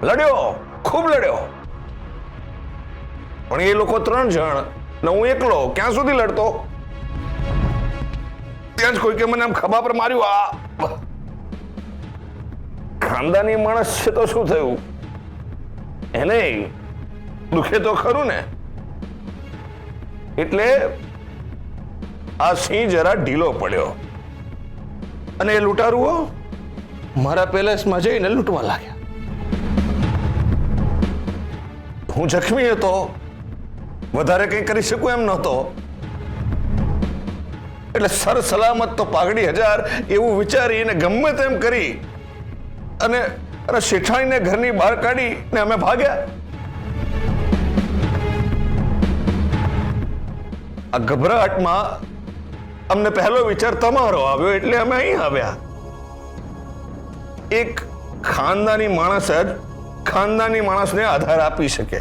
લડ્યો, ખૂબ લડ્યો. પણ એ લોકો 3 જણ ને હું એકલો ક્યાં સુધી લડતો? ત્યાં જ કોઈકે મને આમ ખભા પર માર્યું. આ ખાનદાની માણસ છે તો શું થયું, એને દુખે તો ખરું ને. એટલે આ સિંહ જરા ઢીલો પડ્યો અને એ લૂંટારુઓ મારા પેલેસમાં જઈને લૂંટવા લાગ્યા. હું જખમી હતો, વધારે કંઈ કરી શકું એમ નહોતો. એટલે સર સલામત તો પાઘડી 1000 એવું વિચારીને ગમે તેમ કરી અને શેઠાણીને ઘરની બહાર કાઢીને અમે ભાગ્યા. આ ગભરાટમાં અમને પહેલો વિચાર તમારો આવ્યો એટલે અમે અહીં આવ્યા. એક ખાનદાની માણસ જ ખાનદાની માણસને આધાર આપી શકે.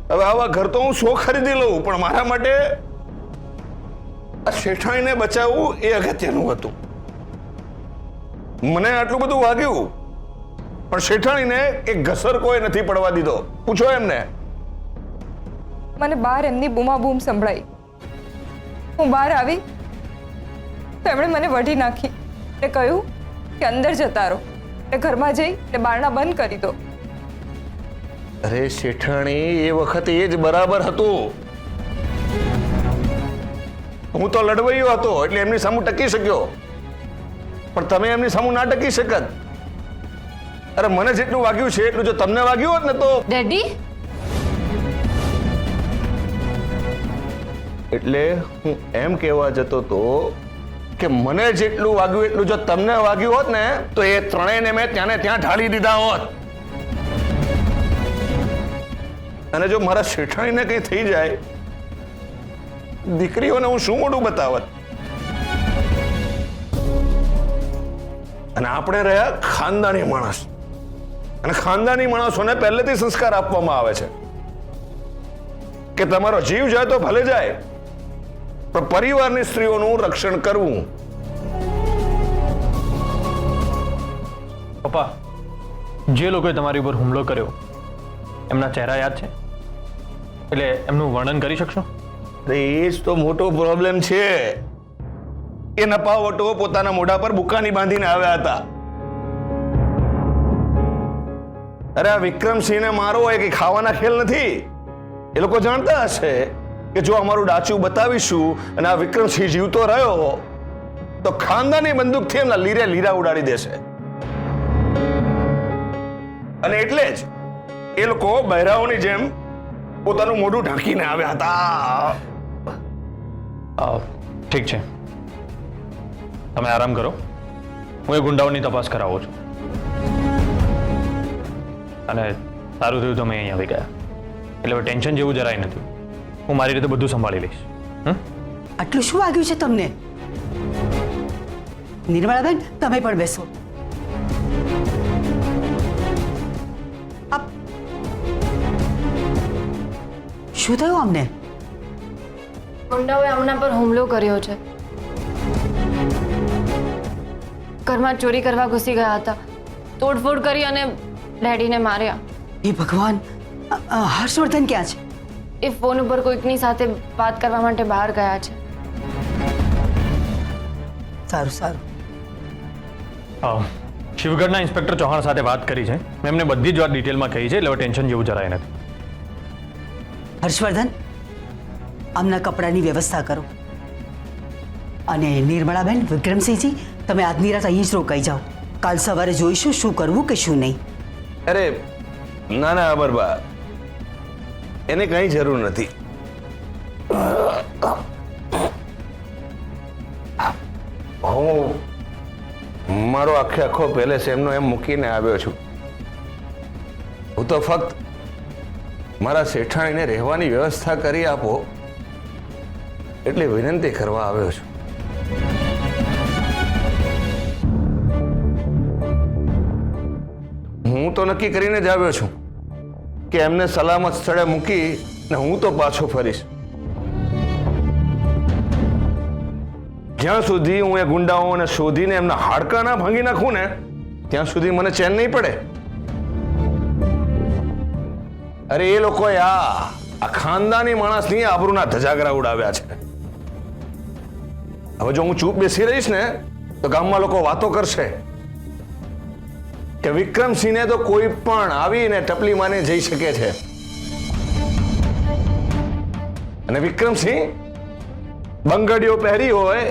હવે આવા ઘર તો હું 100 ખરીદી લઉં, પણ મારા માટે આ શેઠાણીને બચાવવું એ અગત્યનું હતું. મને આટલું બધું વાગ્યું પણ શેઠાણીને એક ઘસર કોઈ નથી પડવા દીધો. પૂછો એમને. મને બહાર એમની બૂમાબૂમ સંભળાઈ. હું બહાર આવી તો એમણે મને વઢી નાખી ને કહ્યું કે અંદર જતા રહો ને ઘરમાં જઈ ને બારણા બંધ કરી દો. અરે શેઠાણી, એ વખતે એ જ બરાબર હતું. હું તો લડવૈયો હતો એટલે એમની સામું ટકી શક્યો, પણ તમે એમની સામું ના ટકી શકત. અરે મને જેટલું વાગ્યું છે એટલું જો તમને વાગ્યું હોત ને તો. ડેડી, એટલે હું એમ કહેવા જતો તો કે મને જેટલું વાગ્યું એટલું જો તમને વાગ્યું હોત ને તો એ ત્રણેયને મેં ત્યાં ને ત્યાં ઢાળી દીધા હોત. અને જો મારા શેઠાણીને કંઈ થઈ જાય, દીકરીઓને હું શું મોઢું બતાવત. અને આપણે રહ્યા ખાનદાની માણસ, અને ખાનદાની માણસોને પહેલેથી સંસ્કાર આપવામાં આવે છે કે તમારો જીવ જાય તો ભલે જાય, પણ પરિવારની સ્ત્રીઓનું રક્ષણ કરવું. પપ્પા, જે લોકોએ તમારી ઉપર હુમલો કર્યો એમના ચહેરા યાદ છે? એટલે એમનું વર્ણન કરી શકશો? એ જ તો મોટો પ્રોબ્લેમ છે. એ નપાવટો પોતાના મોઢા પર બુકાની બાંધીને આવ્યા હતા. અરે આ વિક્રમસિંહને મારો એ કે ખાવાના ખેલ નથી. એ લોકો જાણતા હશે કે જો અમારું ડાચું બતાવીશું અને આ વિક્રમસિંહ જીવતો રહ્યો તો ખાનદાની બંદૂકથી એમના લીરે લીરા ઉડાડી દેશે. અને એટલે જ એ લોકો બહેરાઓની જેમ પોતાનું મોઢું ઢાંકીને આવ્યા હતા. ઠીક છે, તમે આરામ કરો. હું એ ગુંડાઓની તપાસ કરાવું છું. અને સારું થયું તમે અહીં આવી ગયા. એટલે હવે ટેન્શન જેવું જરાય નથી. હું મારી રીતે બધું સંભાળી લઈશ. આટલું શું વાગ્યું છે તમને? નિર્મળાબેન, તમે પણ બેસો. શું થયું અમને? ગુંડાઓએ હમણાં પર હુમલો કર્યો છે. ઘરમાં ચોરી કરવા ઘૂસી ગયા હતા, તોડફોડ કરી અને ડેડીને માર્યા. એ ભગવાન! હર્ષવર્ધન ક્યાં છે? એ ફોન ઉપર કોઈકની સાથે વાત કરવા માટે બહાર ગયા છે. સારું સારું. શિવગઢના ઇન્સ્પેક્ટર ચૌહાણ સાથે વાત કરી છે. મેં એમને બધી જ વાત ડિટેલમાં કહી છે, એટલે હવે ટેન્શન જેવું જરાય નથી. હર્ષવર્ધન, આમના કપડાની વ્યવસ્થા કરો. અને નિર્મળાબેન, વિક્રમસિંહજી, તમે આજની રાત અહીં જ રોકાઈ જાઓ. કાલ સવારે જોઈશું શું કરવું કે શું નહીં. અરે ના ના અમરબા, એને કઈ જરૂર નથી. હું મારો આખો પેલેસ એમનો એમ મૂકીને આવ્યો છું. હું તો ફક્ત મારા શેઠાણીને રહેવાની વ્યવસ્થા કરી આપો એટલે વિનંતી કરવા આવ્યો છું. હું તો નક્કી કરીને જ આવ્યો છું કે એમને સલામત સ્થળે મૂકી ને હું તો પાછો ફરીશ. જ્યાં સુધી હું એ ગુંડાઓને શોધીને એમના હાડકા ના ભાંગી નાખું ને ત્યાં સુધી મને ચેન નહીં પડે. અરે એ લોકોએ આ ખાનદાની માણસની આબરૂના ધજાગરા ઉડાવ્યા છે. હવે જો હું ચૂપ બેસી રહીશ ને તો ગામમાં લોકો વાતો કરશે કે વિક્રમસિંહને તો કોઈ પણ આવીને ટપલી માને જઈ શકે છે, અને વિક્રમસિંહ બંગડીઓ પહેરી હોય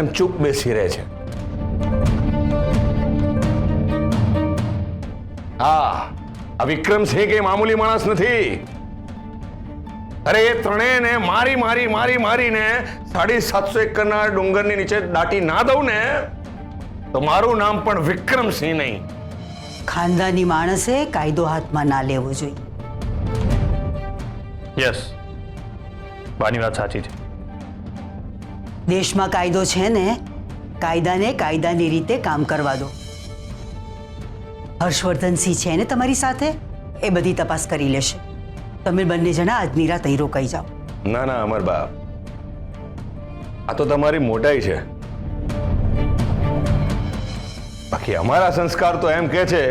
એમ ચૂપ બેસી રહે છે. આ વિક્રમસિંહ કઈ મામૂલી માણસ નથી. અરે એ ત્રણેયને મારીને 750 એકરના ડુંગરની નીચે દાટી ના દઉં ને તો મારું નામ પણ વિક્રમસિંહ નહીં. ખાનદાની માણસે કાયદો હાથમાં ના લેવો જોઈએ. યસ, બાની વાત સાચી છે. દેશમાં કાયદો છે ને, કાયદાને કાયદાની રીતે કામ કરવા દો. હર્ષવર્ધનસિંહ છે ને તમારી સાથે, એ બધી તપાસ કરી લેશે. તમે બંને જણા આજની રાત અહીં રોકાઈ જાઓ. ના ના અમરબા, આ તો તમારી મોટાઈ છે. બાકી અમારા સંસ્કાર તો એમ કહે છે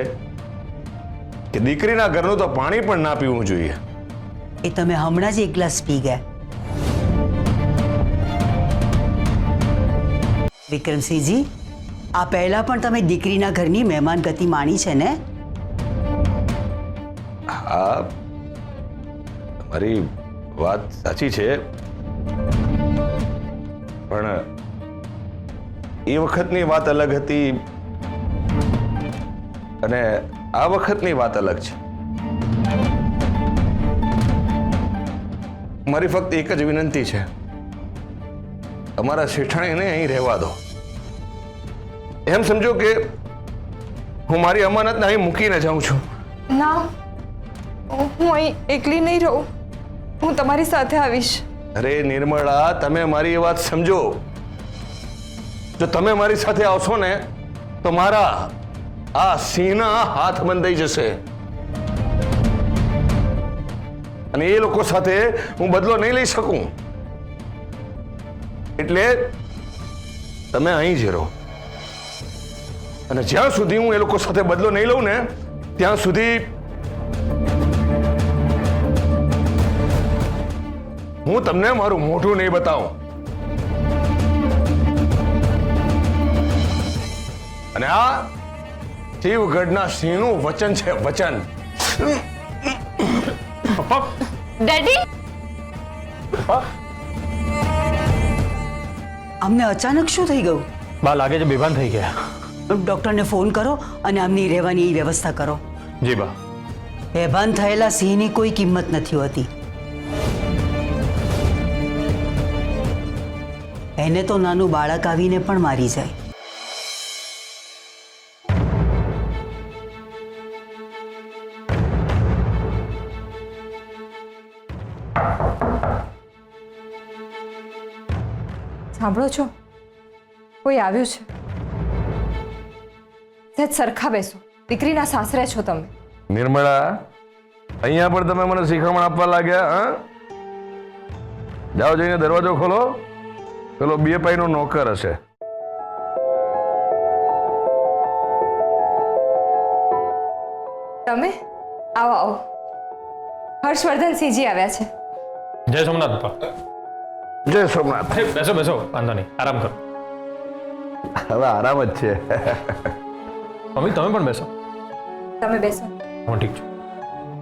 કે દીકરીના ઘરનું તો પાણી પણ ના પીવું જોઈએ. એ તમે હમણાં જ એક ગ્લાસ પી ગયા. વિક્રમસિંહજી, આ પહેલા પણ તમે દીકરીના ઘરની મહેમાન ગતિ માણી છે ને? હા, તમારી વાત સાચી છે, પણ એ વખતની વાત અલગ હતી અને આ વખતની વાત અલગ છે. મારી ફક્ત એક જ વિનંતી છે, અમારા શેઠાણીને અહીં રહેવા દો. એમ સમજો કે હું મારી અમાનતને અહીં મૂકીને જાઉં છું. ના, હું અહીં એકલી નહીં રહું, હું તમારી સાથે આવીશ. અરે નિર્મળા, તમે મારી એ વાત સમજો. જો તમે મારી સાથે આવશો ને તો મારા આ સિંહના હાથ બંધાઈ જશે અને એ લોકો સાથે હું બદલો નહીં લઈ શકું. એટલે તમે અહીં જ રહો અને જ્યાં સુધી હું એ લોકો સાથે બદલો નહીં લઉં ને ત્યાં સુધી હું તમને મારું મોઢું નહીં બતાવું. અને આ શિવગઢના સિંહનું વચન છે, વચન. ડેડી, અમને અચાનક શું થઈ ગયું? બા લાગે છે બેભાન થઈ ગયા. ડૉક્ટરને ફોન કરો અને આમની રહેવાની વ્યવસ્થા કરો. જી બા. બેભાન થયેલા સિંહની કોઈ કિંમત નથી હોતી. એને તો નાનું બાળક આવીને પણ મારી જાય. સાંભળો છો, કોઈ આવ્યું છે. સહેજ સરખા બેસો, દીકરીના સાસરે છો તમે. નિર્મળા, અહીંયા પણ તમે મને શિખામણ આપવા લાગ્યા? હા, જાઓ જઈને દરવાજો ખોલો. પેલો બીએપઆઈ નો નોકર હશે. તમે આવો આવો. હર્ષવર્ધનસિંહજી આવ્યા છે. જય સોમનાથ પપ્પા. જય સોમનાથ. બેસો બેસો, વાંધો નહીં, આરામ કરો. હવે આરામ જ છે. મમ્મી તમે પણ બેસો. તમે બેસો. હું ઠીક છું.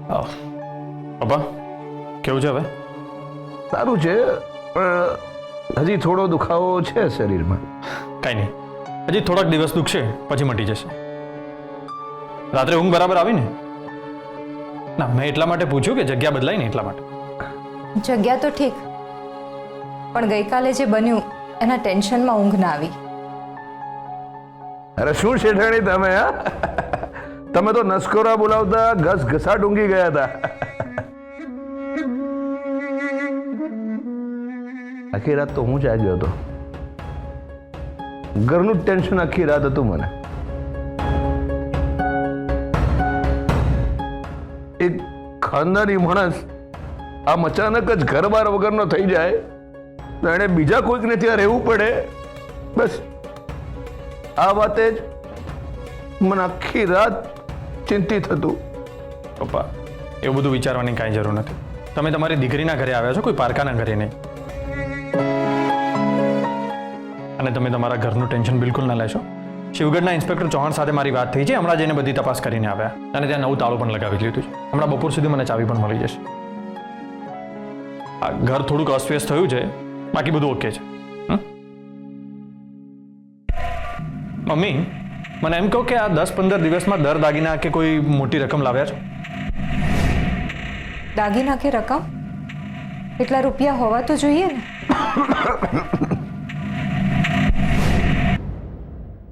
આવો પપ્પા, કેવું છે હવે? સારું છે, પણ હજી થોડો દુખાવો છે શરીરમાં. કાંઈ નહીં, હજી થોડાક દિવસ દુખશે પછી મટી જશે. રાત્રે ઊંઘ બરાબર આવી ને? ના, મેં એટલા માટે પૂછ્યું કે જગ્યા બદલાય ને એટલા માટે. જગ્યા તો ઠીક, પણ ગઈકાલે જે બન્યું એના ટેન્શનમાં ઊંઘ ના આવી. અરે શું શેઠાણી તમે, હા? તમે તો નસકોરા બોલાવતા ઘસઘસાટ ઊંઘી ગયા હતા. આખી રાત તો હું જાગ્યો હતો. ઘરનું ટેન્શન આખી રાત હતું મને. એક ખાનદાની માણસ આમ અચાનક જ ઘર બાર વગરનો થઈ જાય તો એને બીજા કોઈકને ત્યાં રહેવું પડે. બસ આ વાતે જ મને આખી રાત ચિંતિત હતું. પપ્પા, એવું બધું વિચારવાની કાંઈ જરૂર નથી. તમે તમારી દીકરીના ઘરે આવ્યા છો, કોઈ પારકાના ઘરે નહીં. અને તમે તમારા ઘરનું ટેન્શન બિલકુલ ના લેશો. શિવગઢના ઇન્સ્પેક્ટર ચૌહાણ સાથે મારી વાત થઈ છે. હમણાં જઈને બધી તપાસ કરીને આવ્યા અને ત્યાં નવું તાળું પણ લગાવી લીધું છે. હમણાં બપોર સુધી મને ચાવી પણ મળી જશે. આ ઘર થોડુંક અસ્વ્યસ્ત થયું છે, બાકી બધું ઓકે છે. મમ્મી, મને એમ કહો કે આ 10-15 દિવસમાં દર દાગીના કે કોઈ મોટી રકમ લાવ્યા છો? દાગીના કે રકમ? એટલા રૂપિયા હોવા તો જોઈએ ને.